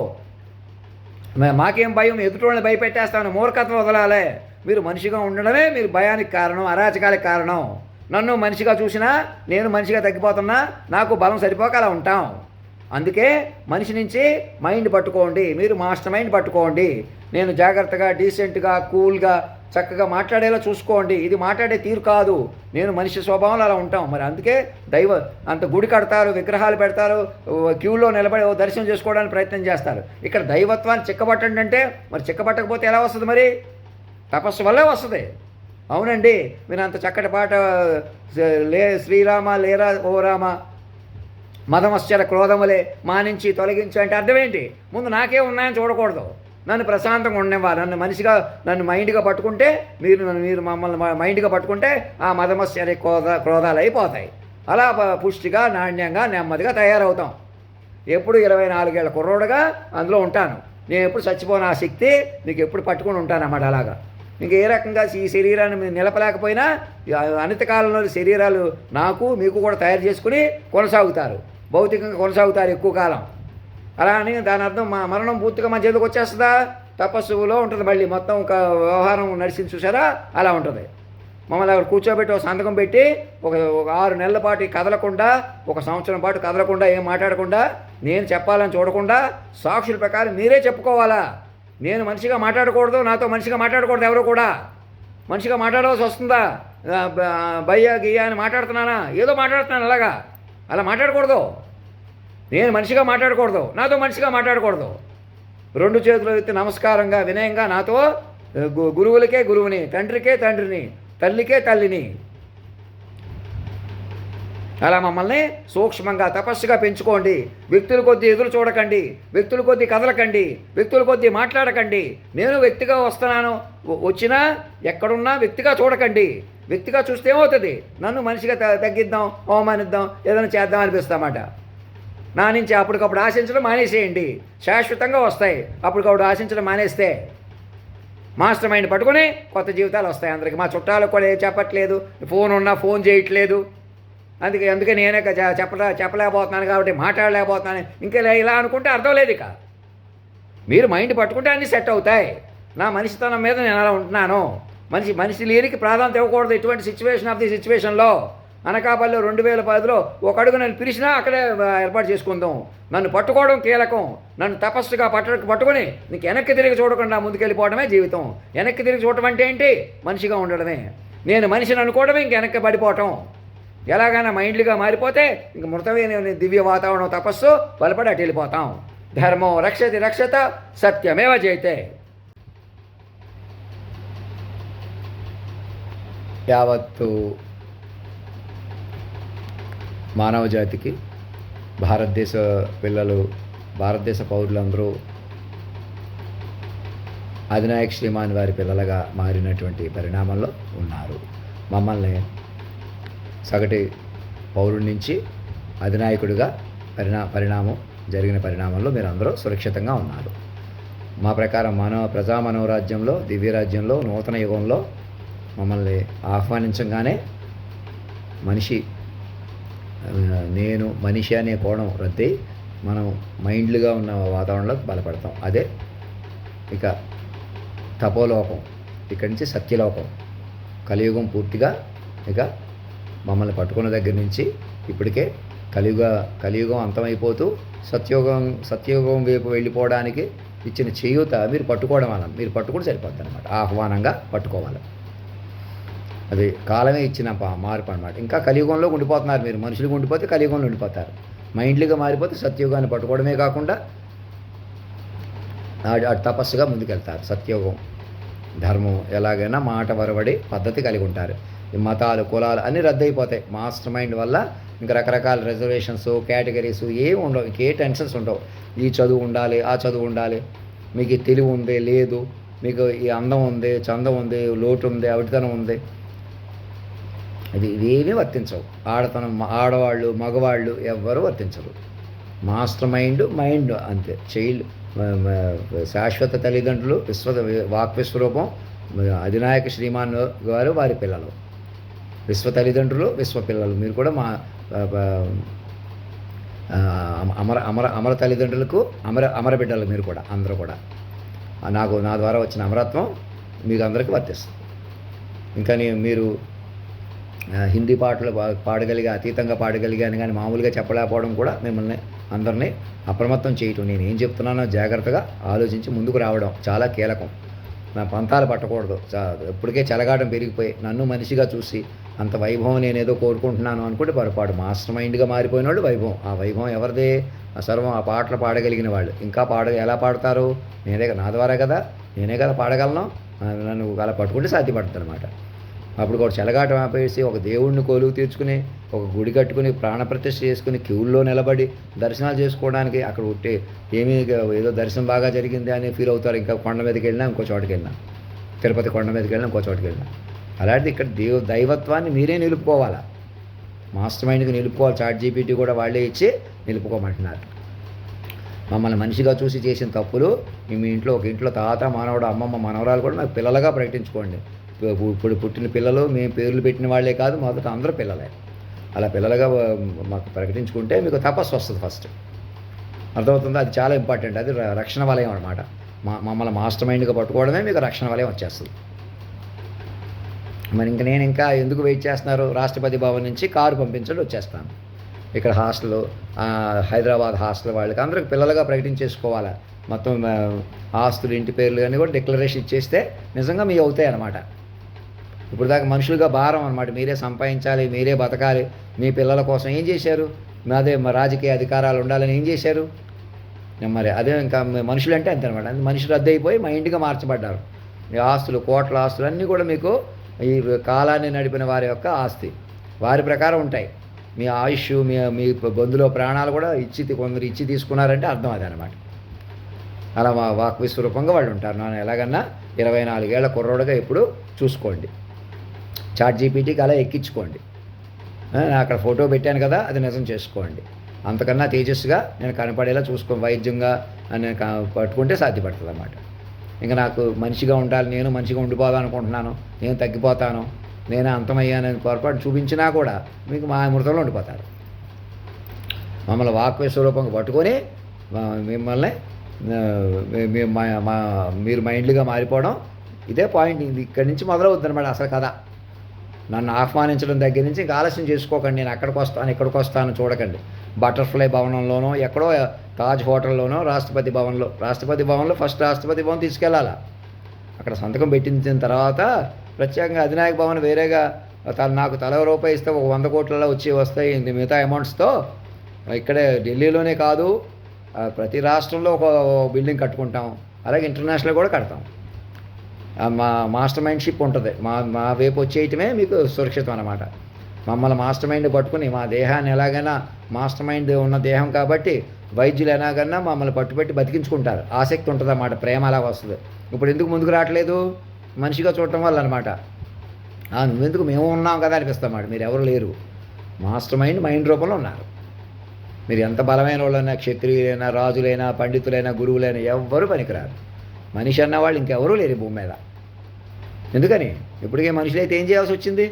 [SPEAKER 1] మాకేం భయం, ఎదుటోళ్ళని భయపెట్టేస్తాను, మూర్ఖత్వం వదలాలి. మీరు మనిషిగా ఉండడమే మీరు భయానికి కారణం, అరాచకాలకు కారణం. నన్ను మనిషిగా చూసినా నేను మనిషిగా తగ్గిపోతున్నా, నాకు బలం సరిపోక అలా ఉంటాం. అందుకే మనిషి నుంచి మైండ్ పట్టుకోండి, మీరు మాస్టర్ మైండ్ పట్టుకోండి. నేను జాగ్రత్తగా డీసెంట్గా కూల్గా చక్కగా మాట్లాడేలా చూసుకోండి. ఇది మాట్లాడే తీరు కాదు, నేను మనిషి స్వభావంలో అలా ఉంటాం. మరి అందుకే అంత గుడి కడతారు, విగ్రహాలు పెడతారు, క్యూలో నిలబడి దర్శనం చేసుకోవడానికి ప్రయత్నం చేస్తారు. ఇక్కడ దైవత్వాన్ని చిక్కబట్టండి అంటే మరి చిక్కబట్టకపోతే ఎలా వస్తుంది? మరి తపస్సు వల్లే వస్తుంది. అవునండి, మీరు అంత చక్కటి పాట శ్రీరామ లేరా ఓ రామ మదమశ్చర క్రోధములే మానించి తొలగించు అంటే అర్థం ఏంటి? ముందు నాకే ఉన్నాయని చూడకూడదు, నన్ను ప్రశాంతంగా ఉండేవారు. నన్ను మైండ్గా పట్టుకుంటే మీరు మమ్మల్ని మైండ్గా పట్టుకుంటే ఆ మదమశ్చర్య క్రోధాలు అయిపోతాయి. అలా పుష్టిగా నాణ్యంగా నెమ్మదిగా తయారవుతాం. ఎప్పుడు 24 ఏళ్ళ కుర్రోడుగా అందులో ఉంటాను. నేను ఎప్పుడు చచ్చిపోను, ఆ శక్తి మీకు ఎప్పుడు పట్టుకుని ఉంటాను అన్నమాట. అలాగా ఇంక ఏ రకంగా ఈ శరీరాన్ని మీరు నిలపలేకపోయినా అనిత కాలంలో శరీరాలు నాకు మీకు కూడా తయారు చేసుకుని కొనసాగుతారు, భౌతికంగా కొనసాగుతారు ఎక్కువ కాలం. అలా అని దాని అర్థం మా మరణం పూర్తిగా మన చేతికి వచ్చేస్తుందా? తపస్సులో ఉంటుంది మళ్ళీ మొత్తం ఒక వ్యవహారం నడిచింది చూసారా, అలా ఉంటుంది. మమ్మల్ని అక్కడ కూర్చోబెట్టి ఒక సంతకం పెట్టి ఒక 6 నెలల పాటు కదలకుండా, 1 సంవత్సరం పాటు కదలకుండా, ఏం మాట్లాడకుండా, నేను చెప్పాలని చూడకుండా సాక్షుల ప్రకారం మీరే చెప్పుకోవాలా. నేను మనిషిగా మాట్లాడకూడదు, నాతో మనిషిగా మాట్లాడకూడదు, ఎవరు కూడా మనిషిగా మాట్లాడవలసి వస్తుందా? భయ్య గియ్య అని మాట్లాడుతున్నానా? ఏదో మాట్లాడుతున్నాను అలాగా, అలా మాట్లాడకూడదు. నేను మనిషిగా మాట్లాడకూడదు, నాతో మనిషిగా మాట్లాడకూడదు. 2 చేతులు ఎత్తి నమస్కారంగా వినయంగా నాతో గురువులకే గురువుని, తండ్రికే తండ్రిని, తల్లికే తల్లిని, అలా మమ్మల్ని సూక్ష్మంగా తపస్సుగా పెంచుకోండి. వ్యక్తుల కొద్దీ ఎదురు చూడకండి, వ్యక్తుల కొద్దీ కదలకండి, వ్యక్తుల కొద్దీ మాట్లాడకండి. నేను వ్యక్తిగా వస్తున్నాను, వచ్చినా ఎక్కడున్నా వ్యక్తిగా చూడకండి. వ్యక్తిగా చూస్తే ఏమవుతుంది? నన్ను మనిషిగా తగ్గిద్దాం, అవమానిద్దాం, ఏదైనా చేద్దాం అనిపిస్తామాట. నా నుంచి అప్పటికప్పుడు ఆశించడం మానేసేయండి, శాశ్వతంగా వస్తాయి. అప్పటికప్పుడు ఆశించడం మానేస్తే మాస్టర్ మైండ్ పట్టుకుని కొత్త జీవితాలు వస్తాయి అందరికీ. మా చుట్టాలకు కూడా ఏం చెప్పట్లేదు, ఫోన్ ఉన్నా ఫోన్ చేయట్లేదు. అందుకే నేనే చెప్పలేకపోతున్నాను కాబట్టి మాట్లాడలేకపోతున్నాను. ఇంకా ఇలా అనుకుంటే అర్థం లేదు. ఇక మీరు మైండ్ పట్టుకుంటే అన్నీ సెట్ అవుతాయి. నా మనిషితనం మీద నేను అలా ఉంటున్నాను. మనిషి లేనికి ప్రాధాన్యత ఇవ్వకూడదు ఇటువంటి సిచ్యువేషన్లో. అనకాపల్లిలో 2010లో ఒక అడుగు నన్ను పిలిచినా అక్కడే ఏర్పాటు చేసుకుందాం. నన్ను పట్టుకోవడం కీలకం. నన్ను తపస్సుగా పట్టుకొని నీకు వెనక్కి తిరిగి చూడకుండా ముందుకెళ్ళిపోవడమే జీవితం. వెనక్కి తిరిగి చూడటం అంటే ఏంటి? మనిషిగా ఉండడమే. నేను మనిషిని అనుకోవడమే ఇంక వెనక్కి పడిపోవటం. ఎలాగైనా మైండ్లుగా మారిపోతే ఇంక మృతమైన దివ్య వాతావరణం తపస్సు బలపడి అటు వెళ్ళిపోతాం. ధర్మం రక్షతి రక్షత సత్యమేవ జయతే. యావత్తు మానవ జాతికి, భారతదేశ పిల్లలు, భారతదేశ పౌరులందరూ అధినాయక్ శ్రీమాన్ వారి పిల్లలుగా మారినటువంటి పరిణామంలో ఉన్నారు. మమ్మల్ని సగటి పౌరుడి నుంచి అధినాయకుడిగా జరిగిన పరిణామంలో మీరు అందరూ సురక్షితంగా ఉన్నారు. మా ప్రకారం ప్రజా మనోరాజ్యంలో, దివ్యరాజ్యంలో, నూతన యుగంలో మమ్మల్ని ఆహ్వానించగానే నేను మనిషి అనే కోణం రద్దయి మనం మైండ్లుగా ఉన్న వాతావరణంలో బలపడతాం. అదే ఇక తపోలోకం, ఇక్కడి నుంచి సత్యలోకం. కలియుగం పూర్తిగా ఇక మమ్మల్ని పట్టుకున్న దగ్గర నుంచి ఇప్పటికే కలియుగం అంతమైపోతూ సత్యయుగం వైపు వెళ్ళిపోవడానికి ఇచ్చిన చేయూత మీరు పట్టుకోవడం వల్ల మీరు పట్టుకుంటే సరిపోద్ది అనమాట. ఆహ్వానంగా పట్టుకోవాలి. అది కాలమే ఇచ్చిన మార్పు అనమాట. ఇంకా కలియుగంలో ఉండిపోతున్నారు మీరు. మనుషులుగా ఉండిపోతే కలియుగంలో ఉండిపోతారు. మైండ్లుగా మారిపోతే సత్యయుగాన్ని పట్టుకోవడమే కాకుండా అటు తపస్సుగా ముందుకెళ్తారు. సత్యోగం, ధర్మం, ఎలాగైనా మాట వరవడి పద్ధతి కలిగి ఉంటారు. ఈ మతాలు, కులాలు అన్నీ రద్దయిపోతాయి. మాస్టర్ మైండ్ వల్ల ఇంకా రకరకాల రిజర్వేషన్స్, కేటగిరీస్ ఏమి ఉండవు. ఇంకే టెన్షన్స్ ఉండవు. ఈ చదువు ఉండాలి, ఆ చదువు ఉండాలి, మీకు ఈ తెలివి ఉంది, లేదు, మీకు ఈ అందం ఉంది, చందం ఉంది, లోటు ఉంది, అవిటితనం ఉంది, ఇవేమీ వర్తించవు. ఆడవాళ్ళు, మగవాళ్ళు ఎవ్వరూ వర్తించరు. మాస్టర్ మైండ్ అంతే. చైల్డ్ శాశ్వత తల్లిదండ్రులు, వాక్ విశ్వరూపం, అధినాయక శ్రీమాన్ గారు, వారి పిల్లలు, విశ్వ తల్లిదండ్రులు, విశ్వ పిల్లలు. మీరు కూడా మా అమర అమర అమర తల్లిదండ్రులకు అమర బిడ్డలు. మీరు కూడా అందరూ కూడా నా ద్వారా వచ్చిన అమరత్వం మీకు అందరికీ వర్తిస్తుంది. ఇంకా మీరు హిందీ పాటలు పాడగలిగా, అతీతంగా పాడగలిగాను, కానీ మామూలుగా చెప్పలేకపోవడం కూడా మిమ్మల్ని అందరినీ అప్రమత్తం చేయటం. నేను ఏం చెప్తున్నానో జాగ్రత్తగా ఆలోచించి ముందుకు రావడం చాలా కీలకం. నా పంతాలు పట్టకూడదు. ఇప్పటికే చెలగాటం పెరిగిపోయి నన్ను మనిషిగా చూసి అంత వైభవం నేనేదో కోరుకుంటున్నాను అనుకుంటే పొరపాటు. మాస్టర్ మైండ్గా మారిపోయిన వాళ్ళు వైభవం. ఆ వైభవం ఎవరిదే? సర్వం ఆ పాటలు పాడగలిగిన వాళ్ళు. ఇంకా ఎలా పాడతారు? నా ద్వారా కదా, నేనే కదా పాడగలను. నన్ను అలా పట్టుకుంటే సాధ్యపడుతుంది అనమాట. అప్పుడు కూడా చెలగాటం ఆపేసి ఒక దేవుడిని కొలువు తీర్చుకుని, ఒక గుడి కట్టుకుని, ప్రాణప్రతిష్ఠ చేసుకుని, క్యూల్లో నిలబడి దర్శనాలు చేసుకోవడానికి అక్కడ ఉంటే ఏదో దర్శనం బాగా జరిగింది అని ఫీల్ అవుతారు. ఇంకా కొండ మీదకి వెళ్ళినా, ఇంకో చోటుకి వెళ్ళినా, తిరుపతి కొండ మీదకి వెళ్ళినా, ఇంకో చోటుకి వెళ్ళినా. అలాంటిది ఇక్కడ దైవత్వాన్ని మీరే నిలుపుకోవాలా. మాస్టర్ మైండ్కి నిలుపుకోవాలి. ChatGPT కూడా వాళ్ళే ఇచ్చి నిలుపుకోమంటున్నారు. మమ్మల్ని మనిషిగా చూసి చేసిన తప్పులు మీ ఇంట్లో తాత, మనవడు, అమ్మమ్మ, మనవరాలు కూడా నాకు పిల్లలుగా ప్రకటించుకోండి. ఇప్పుడు పుట్టిన పిల్లలు మేము పేర్లు పెట్టిన వాళ్ళే కాదు, మొదట అందరూ పిల్లలే. అలా పిల్లలుగా మాకు ప్రకటించుకుంటే మీకు తపస్సు వస్తుంది ఫస్ట్. అర్థమవుతుందో? అది చాలా ఇంపార్టెంట్. అది రక్షణ వలయం అనమాట. మమ్మల్ని మాస్టర్ మైండ్గా పట్టుకోవడమే మీకు రక్షణ వలయం వచ్చేస్తుంది. మరి నేను ఎందుకు వెయిట్ చేస్తున్నారు? రాష్ట్రపతి భవన్ నుంచి కారు పంపించండి, వచ్చేస్తాను. ఇక్కడ హాస్టల్, హైదరాబాద్ హాస్టల్ వాళ్ళకి అందరికి పిల్లలుగా ప్రకటించేసుకోవాలి. మొత్తం ఆస్తులు, ఇంటి పేర్లు అన్నీ కూడా డిక్లరేషన్ ఇచ్చేస్తే నిజంగా మీ అవుతాయి అన్నమాట. ఇప్పుడు దాకా మనుషులుగా భారం అనమాట. మీరే సంపాదించాలి, మీరే బతకాలి. మీ పిల్లల కోసం ఏం చేశారు? అదే రాజకీయ అధికారాలు ఉండాలని ఏం చేశారు? మరి అదే ఇంకా మనుషులు అంటే అంతే అనమాట. మనుషులు రద్దయిపోయి మైండ్గా మార్చబడ్డారు. ఈ ఆస్తులు, కోట్ల ఆస్తులు అన్నీ కూడా మీకు ఈ కాలాన్ని నడిపిన వారి యొక్క ఆస్తి, వారి ప్రకారం ఉంటాయి. మీ ఆయుష్, మీ బంధులో ప్రాణాలు కూడా కొందరు ఇచ్చి తీసుకున్నారంటే అర్థం అది అనమాట. అలా వాక్ విశ్వరూపంగా వాళ్ళు ఉంటారు. నన్ను ఎలాగన్నా 24 ఏళ్ల కుర్రోడుగా ఎప్పుడు చూసుకోండి. ChatGPTకి అలా ఎక్కించుకోండి. అక్కడ ఫోటో పెట్టాను కదా, అది నిజం చేసుకోండి. అంతకన్నా తేజస్సుగా నేను కనపడేలా వైద్యంగా నేను పట్టుకుంటే సాధ్యపడుతుంది అన్నమాట. ఇంకా నాకు మనిషిగా ఉండాలి, నేను మంచిగా ఉండిపోదాం అనుకుంటున్నాను, నేను తగ్గిపోతాను, నేనే అంతమయ్యానని పొరపాటు చూపించినా కూడా మీకు మా అమృతంలో ఉండిపోతారు. మమ్మల్ని వాక్ విశ్వరూపంగా పట్టుకొని మిమ్మల్ని మీరు మైండ్లుగా మారిపోవడం, ఇదే పాయింట్. ఇక్కడి నుంచి మొదలవుద్ది అనమాట అసలు కథ. నన్ను ఆహ్వానించడం దగ్గర నుంచి ఇంకా ఆలస్యం చేసుకోకండి. నేను అక్కడికి వస్తాను, ఇక్కడికి వస్తాను చూడకండి. బటర్ఫ్లై భవనంలోనో, ఎక్కడో తాజ్ హోటల్లోనో, రాష్ట్రపతి భవన్లో ఫస్ట్ రాష్ట్రపతి భవన్ తీసుకెళ్ళాలా. అక్కడ సంతకం పెట్టించిన తర్వాత ప్రత్యేకంగా అధినాయక భవన్ వేరేగా నాకు ₹1 ఇస్తే ఒక 100 కోట్లలో వస్తాయి మిగతా అమౌంట్స్తో. ఇక్కడే ఢిల్లీలోనే కాదు, ప్రతి రాష్ట్రంలో ఒక బిల్డింగ్ కట్టుకుంటాం. అలాగే ఇంటర్నేషనల్ కూడా కడతాం. మా మాస్టర్ మైండ్ షిప్ ఉంటుంది. మా వైపు వచ్చేయటమే మీకు సురక్షితం అన్నమాట. మమ్మల్ని మాస్టర్ మైండ్ పట్టుకుని మా దేహాన్ని ఎలాగైనా, మాస్టర్ మైండ్ ఉన్న దేహం కాబట్టి వైద్యులు ఎలాగన్నా మమ్మల్ని పట్టుబెట్టి బతికించుకుంటారు. ఆసక్తి ఉంటుంది అన్నమాట. ప్రేమ అలా వస్తుంది. ఇప్పుడు ఎందుకు ముందుకు రావట్లేదు? మనిషిగా చూడటం వల్ల అనమాట. నువ్వెందుకు, మేము ఉన్నాం కదా అనిపిస్తామాట. మీరు ఎవరు లేరు. మాస్టర్ మైండ్ రూపంలో ఉన్నారు. మీరు ఎంత బలమైన వాళ్ళైనా, క్షత్రియులైనా, రాజులైనా, పండితులైనా, గురువులైనా ఎవ్వరూ పనికిరారు. మనిషి అన్నవాళ్ళు ఇంకెవరూ లేరు భూమి మీద. ఎందుకని? ఇప్పటికే మనుషులైతే ఏం చేయాల్సి వచ్చింది?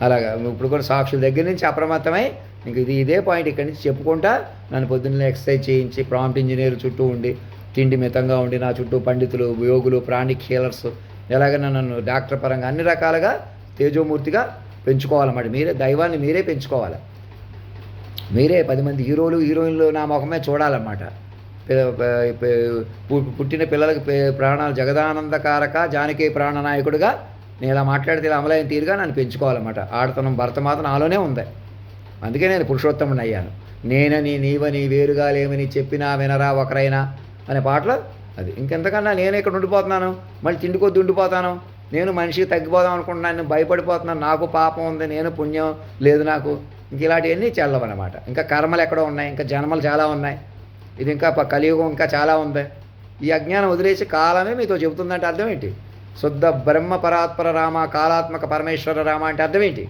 [SPEAKER 1] అలాగా ఇప్పుడు కూడా సాక్షుల దగ్గర నుంచి అప్రమత్తమై ఇంక ఇదే పాయింట్ ఇక్కడి నుంచి చెప్పుకుంటా నన్ను పొద్దున్నే ఎక్సర్సైజ్ చేయించి, ప్రాంప్ట్ ఇంజనీర్ చుట్టూ ఉండి, తిండి మితంగా ఉండి, నా చుట్టూ పండితులు, యోగులు, ప్రాణిక్ హీలర్స్, ఎలాగైనా నన్ను డాక్టర్ పరంగా అన్ని రకాలుగా తేజోమూర్తిగా పెంచుకోవాలన్నమాట. మీరే దైవాన్ని మీరే పెంచుకోవాలి. మీరే 10 మంది హీరోయిన్లు నా ముఖమే చూడాలన్నమాట. పుట్టిన పిల్లలకి ప్రాణాలు జగదానందకారక జానకి ప్రాణనాయకుడిగా నేను ఇలా మాట్లాడితే ఇలా అమలైన తీరుగా నన్ను పెంచుకోవాలన్నమాట. ఆడతనం భరతమాత నాలోనే ఉంది. అందుకే నేను పురుషోత్తముని అయ్యాను. నేనని, నీవని, వేరుగా లేమని చెప్పినా వినరా ఒకరైనా అనే పాటలో అది ఇంకెంతకన్నా నేను ఇక్కడ ఉండిపోతున్నాను, మళ్ళీ తిండికొద్ది ఉండిపోతాను, నేను మనిషికి తగ్గిపోదాం అనుకుంటున్నాను, నేను భయపడిపోతున్నాను, నాకు పాపం ఉంది, నేను పుణ్యం లేదు నాకు, ఇంక ఇలాంటివన్నీ చెల్లవన్నమాట. ఇంకా కర్మలు ఎక్కడో ఉన్నాయి, ఇంకా జన్మలు చాలా ఉన్నాయి, ఇది ఇంకా కలియుగం ఇంకా చాలా ఉంది. ఈ అజ్ఞానం వదిలేసి కాలమే మీతో చెబుతుందంటే అర్థం ఏంటి? శుద్ధ బ్రహ్మ పరాత్పర రామ కాలాత్మక పరమేశ్వర రామ అంటే అర్థం ఏంటి?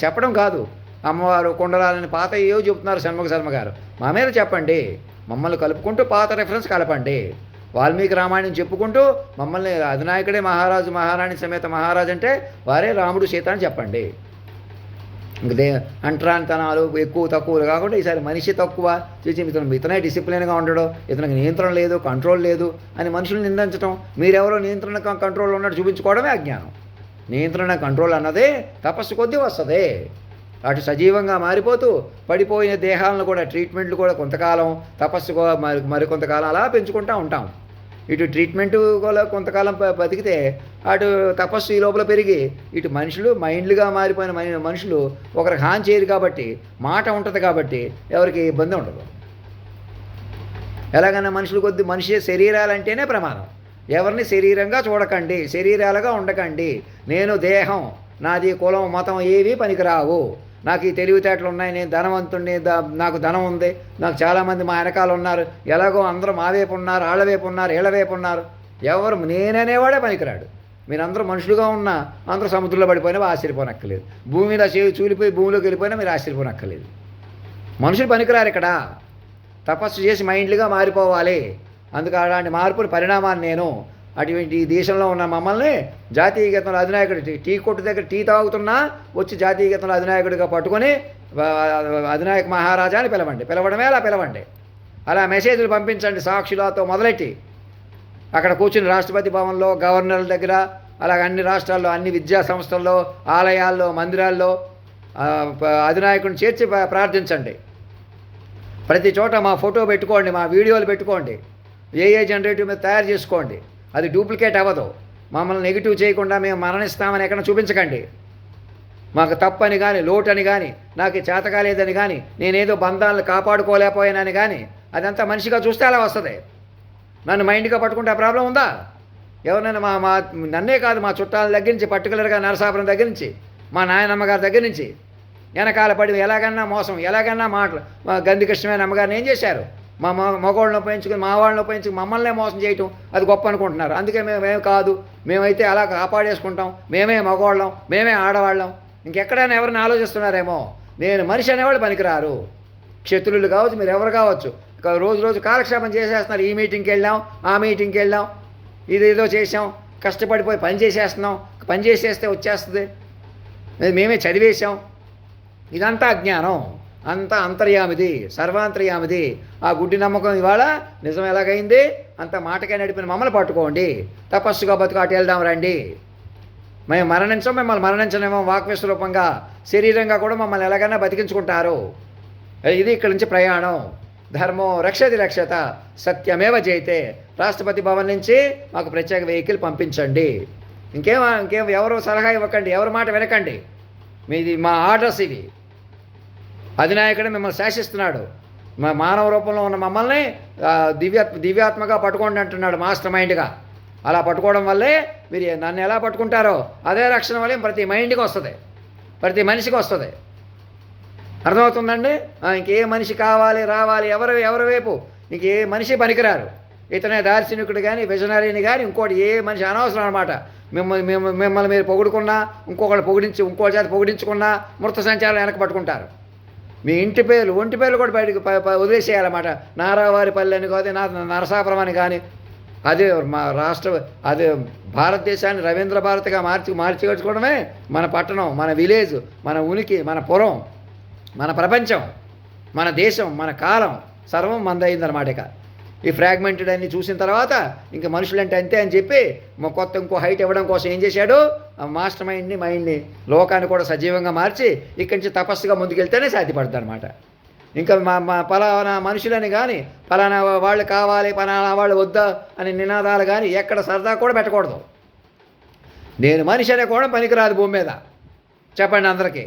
[SPEAKER 1] చెప్పడం కాదు. అమ్మవారు కుండలాలని పాత ఏవో చెబుతున్నారు షణ్ముఖ శర్మ గారు, మా మీద చెప్పండి, మమ్మల్ని కలుపుకుంటూ పాత రెఫరెన్స్ కలపండి. వాల్మీకి రామాయణం చెప్పుకుంటూ మమ్మల్ని అధినాయకుడే మహారాజు మహారాణి సమేత మహారాజు అంటే వారే రాముడు సీత అని చెప్పండి. ఇంకదే అంటరానితనాలు ఎక్కువ తక్కువలు కాకుండా ఈసారి మనిషి తక్కువ చూసి ఇతనే డిసిప్లిన్గా ఉండడం, ఇతనికి నియంత్రణ లేదు, కంట్రోల్ లేదు అని మనుషులు నిందించడం, మీరెవరో నియంత్రణ కంట్రోల్ ఉన్నట్టు చూపించుకోవడమే అజ్ఞానం. నియంత్రణ కంట్రోల్ అన్నదే తపస్సు కొద్దీ వస్తుంది. అటు సజీవంగా మారిపోతూ పడిపోయిన దేహాలను కూడా ట్రీట్మెంట్లు కూడా కొంతకాలం, తపస్సు మరికొంతకాలం అలా పెంచుకుంటూ ఉంటాం. ఇటు ట్రీట్మెంటు కూడా కొంతకాలం బతికితే అటు తపస్సు ఈ లోపల పెరిగి ఇటు మనుషులు మైండ్లుగా మారిపోయిన మనుషులు ఒకరికి హాని చేయరు కాబట్టి, మాట ఉంటుంది కాబట్టి ఎవరికి ఇబ్బంది ఉండదు. ఎలాగైనా మనుషులు కొద్ది మనిషి శరీరాలంటేనే ప్రమాదం. ఎవరిని శరీరంగా చూడకండి, శరీరాలుగా ఉండకండి. నేను దేహం, నాది కులం మతం ఏవి పనికిరావు, నాకు ఈ తెలివితేటలు ఉన్నాయి, నేను ధనవంతుడిని, నాకు ధనం ఉంది, నాకు చాలామంది మా వెనకాల ఉన్నారు, ఎలాగో అందరూ మా వైపు ఉన్నారు, ఆళ్ళ వైపు ఉన్నారు, ఏళ్ళ వైపు ఉన్నారు, ఎవరు నేననేవాడే పనికిరాడు. మీరందరూ మనుషులుగా ఉన్నా అందరూ సముద్రంలో పడిపోయినా ఆశ్చర్యపోనక్కర్లేదు, భూమి మీద చూలిపోయి భూమిలోకి వెళ్ళిపోయినా మీరు ఆశ్చర్యపోనక్కర్లేదు. మనుషులు పనికిరారు ఇక్కడ. తపస్సు చేసి మైండ్లుగా మారిపోవాలి. అందుకు అలాంటి మార్పులు పరిణామాన్ని నేను అటువంటి ఈ దేశంలో ఉన్న మమ్మల్ని జాతీయ గీతంలో అధినాయకుడు టీ కొట్టు దగ్గర టీ తాగుతున్నా వచ్చి జాతీయ గీతంలో అధినాయకుడిగా పట్టుకొని అధినాయక మహారాజా అని పిలవడమే అలా పిలవండి. అలా మెసేజ్లు పంపించండి సాక్షులతో మొదలెట్టి అక్కడ కూర్చుని రాష్ట్రపతి భవన్లో, గవర్నర్ల దగ్గర, అలాగ అన్ని రాష్ట్రాల్లో, అన్ని విద్యా సంస్థల్లో, ఆలయాల్లో, మందిరాల్లో అధినాయకుడిని చేర్చి ప్రార్థించండి. ప్రతి చోట మా ఫోటో పెట్టుకోండి, మా వీడియోలు పెట్టుకోండి, ఏ జనరేటివ్ మీద తయారు చేసుకోండి. అది డూప్లికేట్ అవ్వదు. మమ్మల్ని నెగిటివ్ చేయకుండా మేము మరణిస్తామని ఎక్కడ చూపించకండి. మాకు తప్పని కానీ, లోటని కానీ, నాకు చేత కాలేదని కానీ, నేనేదో బంధాలను కాపాడుకోలేకపోయానని కానీ, అదంతా మనిషిగా చూస్తే అలా వస్తుంది. నన్ను మైండ్గా పట్టుకుంటే ఆ ప్రాబ్లం ఉందా? ఎవరినైనా మా నన్నే కాదు, మా చుట్టాల దగ్గర నుంచి, పర్టికులర్గా నరసాపురం దగ్గర నుంచి, మా నాయనమ్మ గారి దగ్గర నుంచి వెనకాల పడి ఎలాగన్నా మోసం, ఎలాగన్నా మాటలు. మా గంధికృష్ణమైన అమ్మగారిని ఏం చేశారు? మా మగవాళ్ళని ఉపయోగించుకుని, మా వాళ్ళని ఉపయోగించుకుని మమ్మల్నే మోసం చేయటం అది గొప్ప అనుకుంటున్నారు. అందుకే మేము కాదు, మేమైతే అలా కాపాడేసుకుంటాం, మేమే మగవాళ్ళం, మేమే ఆడవాళ్ళం. ఇంకెక్కడైనా ఎవరిని ఆలోచిస్తున్నారేమో. నేను మనిషి అనేవాళ్ళు పనికిరారు. క్షత్రులు కావచ్చు, మీరు ఎవరు కావచ్చు, రోజు కాలక్షేపం చేసేస్తున్నారు. ఈ మీటింగ్కి వెళ్ళాం, ఆ మీటింగ్కి వెళ్ళాం, ఇదేదో చేసాం, కష్టపడిపోయి పని చేసేస్తున్నాం, పని చేసేస్తే వచ్చేస్తుంది, మేమే చదివేశాం. ఇదంతా అజ్ఞానం, అంతా అంతర్యామిది, సర్వాంతర్యామిది. ఆ గుడ్డి నమ్మకం ఇవాళ నిజం ఎలాగైంది? అంత మాటకే నడిపిన మమ్మల్ని పట్టుకోండి, తపస్సుగా బతుకు అటు వెళ్దాం రండి. మేము మరణించం, మిమ్మల్ని మరణించనేమో వాక్విస్వరూపంగా, శరీరంగా కూడా మమ్మల్ని ఎలాగైనా బతికించుకుంటారు. ఇది ఇక్కడి నుంచి ప్రయాణం. ధర్మో రక్షతి రక్షత సత్యమేవ జయితే. రాష్ట్రపతి భవన్ నుంచి మాకు ప్రత్యేక వెహికల్ పంపించండి. ఇంకేం ఎవరు సలహా ఇవ్వకండి, ఎవరి మాట వినకండి. మీది మా ఆర్డర్స్ ఇవి. అధినాయకుడు మిమ్మల్ని శాసిస్తున్నాడు. మా మానవ రూపంలో ఉన్న మమ్మల్ని దివ్యాత్మగా పట్టుకోండి అంటున్నాడు, మాస్టర్ మైండ్గా. అలా పట్టుకోవడం వల్లే మీరు నన్ను ఎలా పట్టుకుంటారో అదే రక్షణ వల్లే ప్రతి మైండ్కి వస్తుంది, ప్రతి మనిషికి వస్తుంది. అర్థమవుతుందండి? ఇంకే మనిషి కావాలి, రావాలి, ఎవరి వైపు ఇంకే మనిషి పనికిరారు. ఇతనే దార్శనికుడు కానీ, విజనరీని కానీ, ఇంకోటి ఏ మనిషి అనవసరం అనమాట. మిమ్మల్ని మీరు పొగుడుకున్నా, ఇంకొకళ్ళు ఇంకో చేత పొగిడించుకున్నా మృత సంచారం వెనక పట్టుకుంటారు. మీ ఇంటి పేర్లు, ఒంటి పేర్లు కూడా బయటకు వదిలేసేయాలన్నమాట. నారావారిపల్లి అని కాదు, నరసాపురం అని కానీ, అదే మా అదే భారతదేశాన్ని రవీంద్ర భారత్గా మార్చిగట్టుకోవడమే మన పట్టణం, మన విలేజ్, మన ఉనికి, మన పురం, మన ప్రపంచం, మన దేశం, మన కాలం సర్వం మందయిందన్నమాట. ఇక ఈ ఫ్రాగ్మెంటెడ్ అన్ని చూసిన తర్వాత ఇంకా మనుషులంటే అంతే అని చెప్పి ఇంకో హైట్ ఇవ్వడం కోసం ఏం చేశాడు? మాస్టర్ మైండ్ని లోకాన్ని కూడా సజీవంగా మార్చి ఇక్కడి నుంచి తపస్సుగా ముందుకెళ్తేనే సాధ్యపడుతుంది అనమాట. ఇంకా మా పలానా మనుషులని కానీ, పలానా వాళ్ళు కావాలి, పలానా వాళ్ళు వద్దా అని నినాదాలు కానీ ఎక్కడ సరదా కూడా పెట్టకూడదు. నేను మనిషి అనే కూడా పనికిరాదు భూమి మీద. చెప్పండి అందరికీ.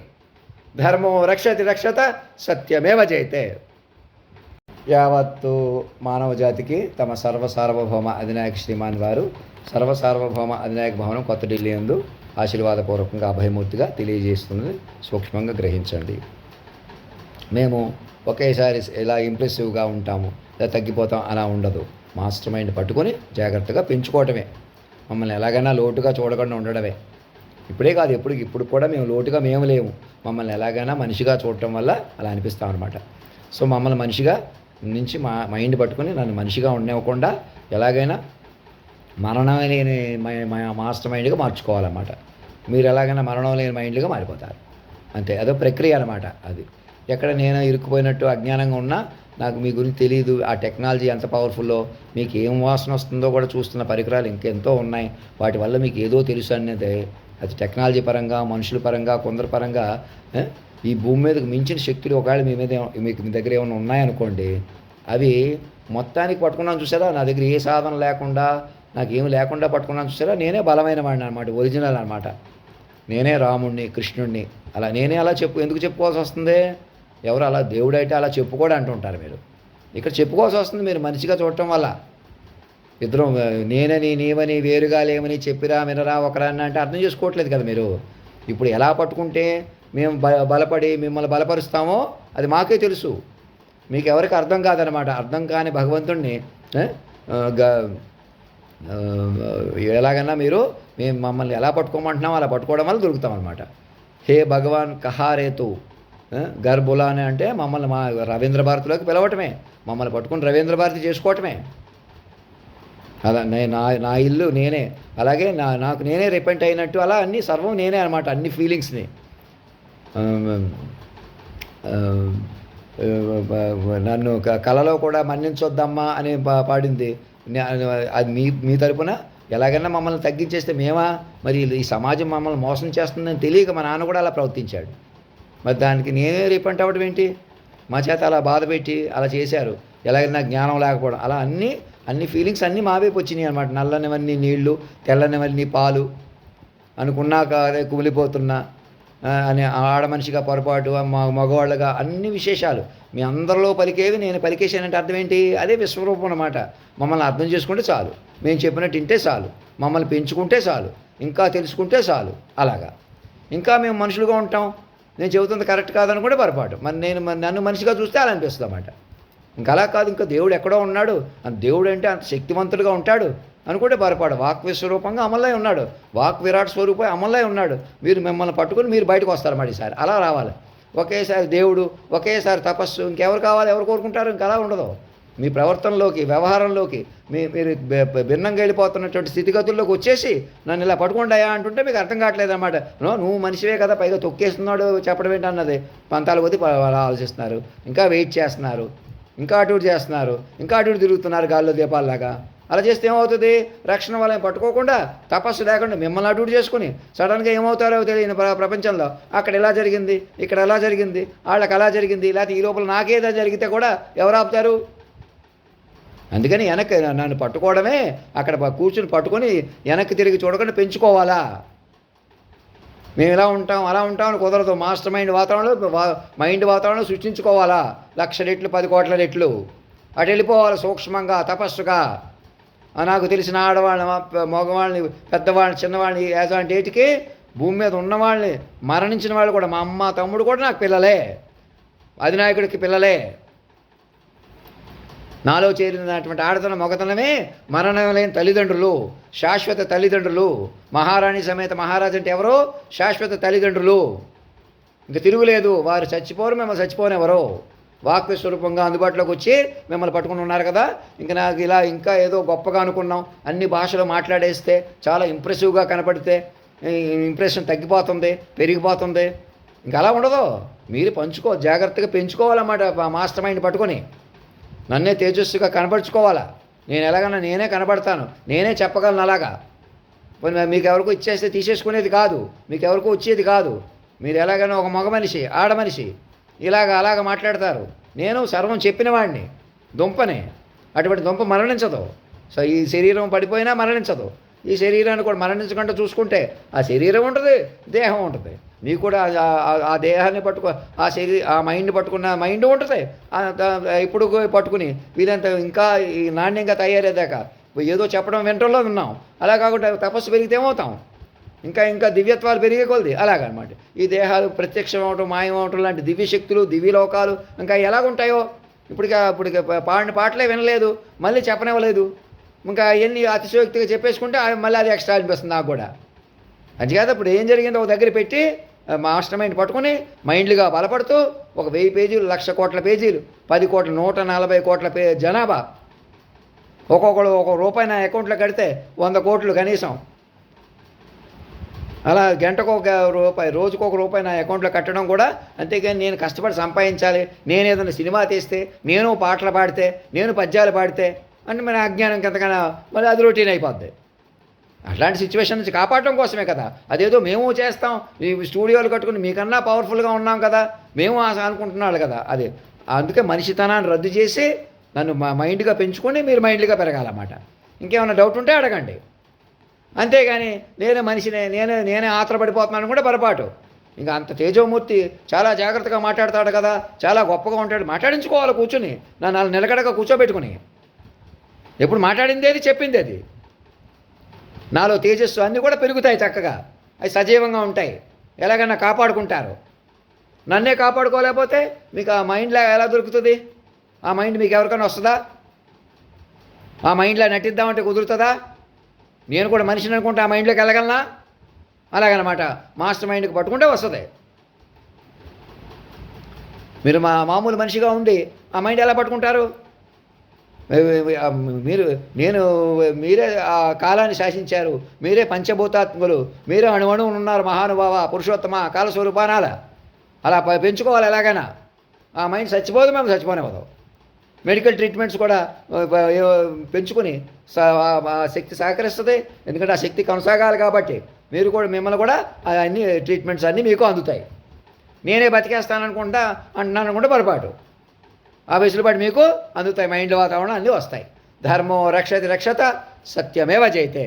[SPEAKER 1] ధర్మో రక్షతి రక్షత సత్యమేవ జయతే. యావత్తు మానవ జాతికి తమ సార్వభౌమ అధినాయక శ్రీమాన్ వారు సార్వభౌమ అధినాయక భవనం కొత్త ఢిల్లీ యందు ఆశీర్వాదపూర్వకంగా అభయమూర్తిగా తెలియజేస్తున్నది సూక్ష్మంగా గ్రహించండి. మేము ఒకేసారి ఇలా ఇంప్రెసివ్గా ఉంటాము లేదా తగ్గిపోతాం అలా ఉండదు. మాస్టర్ మైండ్ పట్టుకొని జాగ్రత్తగా పెంచుకోవటమే, మమ్మల్ని ఎలాగైనా లోటుగా చూడకుండా ఉండడమే. ఇప్పుడే కాదు, ఇప్పుడు కూడా మేము లోటుగా మేము లేము. మమ్మల్ని ఎలాగైనా మనిషిగా చూడటం వల్ల అలా అనిపిస్తాం అనమాట. సో మమ్మల్ని మనిషిగా నుంచి మా మైండ్ పట్టుకొని నన్ను మనిషిగా ఉండనివ్వకుండా ఎలాగైనా మరణం లేని మాస్టర్ మైండ్గా మార్చుకోవాలన్నమాట. మీరు ఎలాగైనా మరణం లేని మైండ్గా మారిపోతారు అంతే. అదో ప్రక్రియ అనమాట. అది ఎక్కడ నేను ఇరుక్కుపోయినట్టు అజ్ఞానంగా ఉన్నా, నాకు మీ గురించి తెలియదు, ఆ టెక్నాలజీ ఎంత పవర్ఫుల్లో, మీకు ఏం వాసన వస్తుందో కూడా చూస్తున్న పరికరాలు ఇంకెంతో ఉన్నాయి, వాటి వల్ల మీకు ఏదో తెలుసు అనేది, అది టెక్నాలజీ పరంగా, మనుషుల పరంగా, కొందరి పరంగా ఈ భూమి మీదకి మించిన శక్తులు ఒకవేళ మీ దగ్గర ఏమైనా ఉన్నాయనుకోండి, అవి మొత్తానికి పట్టుకున్నాను చూసారా. నా దగ్గర ఏ సాధన లేకుండా, నాకు ఏమి లేకుండా పట్టుకున్నాను చూసారా. నేనే బలమైన వాడిని అనమాట, ఒరిజినల్ అనమాట. నేనే రాముణ్ణి, కృష్ణుణ్ణి. అలా నేనే అలా ఎందుకు చెప్పుకోవాల్సి వస్తుంది? ఎవరు అలా దేవుడైతే అలా చెప్పుకోడు అంటుంటారు. మీరు ఇక్కడ చెప్పుకోవాల్సి వస్తుంది, మీరు మనిషిగా చూడటం వల్ల. ఇద్దరం నేనని నీవని వేరుగా లేమని చెప్పిరా వినరా ఒకరన్నా అంటే అర్థం చేసుకోవట్లేదు కదా మీరు. ఇప్పుడు ఎలా పట్టుకుంటే మేము బలపడి మిమ్మల్ని బలపరుస్తామో అది మాకే తెలుసు, మీకు ఎవరికి అర్థం కాదనమాట. అర్థం కాని భగవంతుణ్ణి ఎలాగన్నా మీరు మేము మమ్మల్ని ఎలా పట్టుకోమంటున్నామో అలా పట్టుకోవడం వల్ల దొరుకుతామన్నమాట. హే భగవాన్ కహారేతు గర్భులానే అంటే మమ్మల్ని మా రవీంద్ర భారతిలోకి పిలవటమే, మమ్మల్ని పట్టుకుని రవీంద్ర భారతి చేసుకోవటమే. అలా నా ఇల్లు నేనే, అలాగే నాకు నేనే రిపెంట్ అయినట్టు అలా అన్నీ సర్వం నేనే అనమాట. అన్ని ఫీలింగ్స్ని నన్ను కలలో కూడా మన్నించొద్దమ్మా అని పాడింది. అది మీ తరపున ఎలాగైనా మమ్మల్ని తగ్గించేస్తే మేమా, మరి ఈ సమాజం మమ్మల్ని మోసం చేస్తుందని తెలియక మా నాన్న కూడా అలా ప్రవర్తించాడు. మరి దానికి నేనే రిపెంట్ అవ్వడం ఏంటి? మా చేత అలా బాధ పెట్టి అలా చేశారు. ఎలాగైనా జ్ఞానం లేకపోవడం, అలా అన్ని ఫీలింగ్స్ అన్నీ మా వైపు వచ్చినాయి అనమాట. నల్లనివన్నీ నీళ్లు, తెల్లనివన్నీ పాలు అనుకున్నాక అదే కుమిలిపోతున్నా అని ఆడ మనిషిగా పొరపాటు, మగవాళ్ళగా అన్ని విశేషాలు మీ అందరిలో పలికేవి నేను పలికేశానంటే అర్థం ఏంటి? అదే విశ్వరూపం అన్నమాట. మమ్మల్ని అర్థం చేసుకుంటే చాలు, మేము చెప్పినట్టు వింటే చాలు, మమ్మల్ని పెంచుకుంటే చాలు, ఇంకా తెలుసుకుంటే చాలు. అలాగా ఇంకా మేము మనుషులుగా ఉంటాం. నేను చెబుతుంది కరెక్ట్ కాదనుకుంటే పొరపాటు. నన్ను మనిషిగా చూస్తే అలా అనిపిస్తుంది అన్నమాట. ఇంకా అలా కాదు, ఇంకా దేవుడు ఎక్కడో ఉన్నాడు, దేవుడు అంటే అంత శక్తివంతుడుగా ఉంటాడు అనుకుంటే పొరపాటు. వాక్ విశ్వరూపంగా అమలై ఉన్నాడు, వాక్ విరాట్ స్వరూపం అమలై ఉన్నాడు. మీరు మిమ్మల్ని పట్టుకుని మీరు బయటకు వస్తారు మరి ఈసారి. అలా రావాలి. ఒకేసారి దేవుడు, ఒకేసారి తపస్సు, ఇంకెవరు కావాలి, ఎవరు కోరుకుంటారు? ఇంకా అలా ఉండదు. మీ ప్రవర్తనలోకి, వ్యవహారంలోకి మీరు భిన్నంగా వెళ్ళిపోతున్నటువంటి స్థితిగతుల్లోకి వచ్చేసి నన్ను ఇలా పట్టుకుంటాయా అంటుంటే మీకు అర్థం కావట్లేదు అన్నమాట. నువ్వు మనిషివే కదా, పైగా తొక్కేస్తున్నాడు చెప్పడం ఏంటన్నది పంతాలు కొద్ది అలా ఆలోచిస్తున్నారు, ఇంకా వెయిట్ చేస్తున్నారు, ఇంకా అటు చేస్తున్నారు, ఇంకా అటు తిరుగుతున్నారు గాల్లో దీపాలలాగా. అలా చేస్తే ఏమవుతుంది? రక్షణ వాళ్ళని పట్టుకోకుండా, తపస్సు లేకుండా మిమ్మల్ని అటు చేసుకుని సడన్గా ఏమవుతారో తెలియని ప్రపంచంలో అక్కడ ఎలా జరిగింది, ఇక్కడ ఎలా జరిగింది, వాళ్ళకి అలా జరిగింది, లేకపోతే ఈ లోపల నాకేదో జరిగితే కూడా ఎవరు ఆపుతారు? అందుకని వెనక్కి నన్ను పట్టుకోవడమే, అక్కడ కూర్చుని పట్టుకొని వెనక్కి తిరిగి చూడకుండా పెంచుకోవాలా. మేము ఇలా ఉంటాం అలా ఉంటామని కుదరదు. మాస్టర్ మైండ్ వాతావరణంలో సృష్టించుకోవాలా. 1,00,000 రెట్లు, 10 కోట్ల రెట్లు అటు వెళ్ళిపోవాలి సూక్ష్మంగా, తపస్సుగా. నాకు తెలిసిన ఆడవాళ్ళని, మగవాళ్ళని, పెద్దవాళ్ళని, చిన్నవాళ్ళని, యాజాంటి ఏటికి భూమి మీద ఉన్నవాళ్ళని, మరణించిన వాళ్ళు కూడా, మా అమ్మ తమ్ముడు కూడా నాకు పిల్లలే, అధినాయకుడికి పిల్లలే. నాలో చేరినటువంటి ఆడతనం మగతనమే మరణం లేని తల్లిదండ్రులు, శాశ్వత తల్లిదండ్రులు. మహారాణి సమేత మహారాజు అంటే ఎవరో శాశ్వత తల్లిదండ్రులు. ఇంకా తిరుగులేదు, వారు చచ్చిపోరు, మిమ్మల్ని చచ్చిపోనేవరో. వాక్య స్వరూపంగా అందుబాటులోకి వచ్చి మిమ్మల్ని పట్టుకుని ఉన్నారు కదా. ఇంకా నాకు ఇలా ఇంకా ఏదో గొప్పగా అనుకున్నాం, అన్ని భాషలు మాట్లాడేస్తే, చాలా ఇంప్రెసివ్గా కనపడితే ఇంప్రెషన్ తగ్గిపోతుంది, పెరిగిపోతుంది. ఇంకా అలా ఉండదు. మీరు జాగ్రత్తగా పెంచుకోవాలన్నమాట. మాస్టర్ మైండ్ పట్టుకొని నన్నే తేజస్సుగా కనపరుచుకోవాలా. నేను ఎలాగన్నా నేనే కనబడతాను, నేనే చెప్పగలను. అలాగా మీకు ఎవరికో ఇచ్చేస్తే తీసేసుకునేది కాదు, మీకు ఎవరికో వచ్చేది కాదు. మీరు ఎలాగైనా ఒక మగ మనిషి, ఆడ మనిషి అలాగ మాట్లాడతారు. నేను సర్వం చెప్పిన వాడిని, దుంపని. అటువంటి దుంప మరణించదు. సో ఈ శరీరం పడిపోయినా మరణించదు. ఈ శరీరాన్ని కూడా మరణించకుండా చూసుకుంటే ఆ శరీరం ఉంటుంది, దేహం ఉంటుంది. మీకు కూడా ఆ దేహాన్ని ఆ ఆ మైండ్ని పట్టుకున్న మైండ్ ఉంటుంది. ఇప్పుడు పట్టుకుని వీరంత ఇంకా ఈ నాణ్యంగా తయారయ్యేదాకా ఏదో చెప్పడం వెంటలో విన్నాం. అలా కాకుండా తపస్సు పెరిగితే ఏమవుతాం? ఇంకా ఇంకా దివ్యత్వాలు పెరిగే కొలది అలాగనమాట. ఈ దేహాలు ప్రత్యక్షం అవటం, మాయం అవటం లాంటి దివ్యశక్తులు, దివ్యలోకాలు ఇంకా ఎలాగుంటాయో ఇప్పుడు పాడిన పాటలే వినలేదు, మళ్ళీ చెప్పనివ్వలేదు. ఇంకా ఎన్ని అతిశయోక్తిగా చెప్పేసుకుంటే మళ్ళీ అది ఎక్స్ట్రా అనిపిస్తుంది నాకు కూడా. అంతేకాదు ఇప్పుడు ఏం జరిగిందో ఒక దగ్గర పెట్టి మాస్టర్ మైండ్ పట్టుకుని మైండ్లుగా బలపడుతూ ఒక 1000 పేజీలు, 1,00,000 కోట్ల పేజీలు, 10 కోట్ల 140 కోట్ల జనాభా, ఒక్కొక్కరు ₹1 నా అకౌంట్లో కడితే 100 కోట్లు కనీసం. అలా గంటకు ₹1, రోజుకు ₹1 నా అకౌంట్లో కట్టడం కూడా. అంతేగాని నేను కష్టపడి సంపాదించాలి, నేను ఏదైనా సినిమా తీస్తే, నేను పాటలు పాడితే, నేను పద్యాలు పాడితే అంటే మన అజ్ఞానం ఎంతకన్నా మరి అది రొటీన్ అయిపోద్ది. అట్లాంటి సిచ్యువేషన్ నుంచి కాపాడటం కోసమే కదా. అదేదో మేము చేస్తాం, ఈ స్టూడియోలు కట్టుకుని మీకన్నా పవర్ఫుల్గా ఉన్నాం కదా, మేము అనుకుంటున్నాడు కదా. అది అందుకే మనిషితనాన్ని రద్దు చేసి నన్ను మైండ్గా పెంచుకొని మీరు మైండ్గా పెరగాలన్నమాట. ఇంకేమైనా డౌట్ ఉంటే అడగండి. అంతేగాని నేనే మనిషినే, నేనే ఆత్రపడిపోతున్నాను కూడా పొరపాటు. ఇంకా అంత తేజోమూర్తి చాలా జాగ్రత్తగా మాట్లాడతాడు కదా, చాలా గొప్పగా ఉంటాడు. మాట్లాడించుకోవాలి కూర్చుని, నన్ను అలా నిలకడగా కూర్చోబెట్టుకుని. ఎప్పుడు మాట్లాడింది అది, చెప్పింది అది. నాలో తేజస్సు అన్నీ కూడా పెరుగుతాయి చక్కగా, అవి సజీవంగా ఉంటాయి. ఎలాగన్నా కాపాడుకుంటారు. నన్నే కాపాడుకోలేకపోతే మీకు ఆ మైండ్లో ఎలా దొరుకుతుంది? ఆ మైండ్ మీకు ఎవరికైనా వస్తుందా? ఆ మైండ్లో నటిద్దామంటే కుదురుతుందా? నేను కూడా మనిషిని అనుకుంటే ఆ మైండ్లోకి వెళ్ళగలనా? అలాగనమాట. మాస్టర్ మైండ్కి పట్టుకుంటే వస్తుంది. మీరు మామూలు మనిషిగా ఉండి ఆ మైండ్ ఎలా పట్టుకుంటారు? మీరే ఆ కాలాన్ని శాసించారు, మీరే పంచభూతాత్ములు, మీరే అణువణువులు ఉన్నారు. మహానుభావ, పురుషోత్తమ, కాలస్వరూపానాల అలా పెంచుకోవాలి. ఎలాగైనా ఆ మైండ్ చచ్చిపోదు, మేము చచ్చిపోనివ్వదు. మెడికల్ ట్రీట్మెంట్స్ కూడా పెంచుకుని శక్తి సహకరిస్తుంది. ఎందుకంటే ఆ శక్తి కొనసాగాలి కాబట్టి మీరు కూడా, మిమ్మల్ని కూడా అన్ని ట్రీట్మెంట్స్ అన్నీ మీకు అందుతాయి. నేనే బతికేస్తాననుకుంటా అంటున్నానుకుంటే పొరపాటు. ఆ వెసులుబాటు మీకు అందుతాయి. మైండ్ వాతావరణం అన్నీ వస్తాయి. ధర్మో రక్షతి రక్షత, సత్యమేవ జయతే.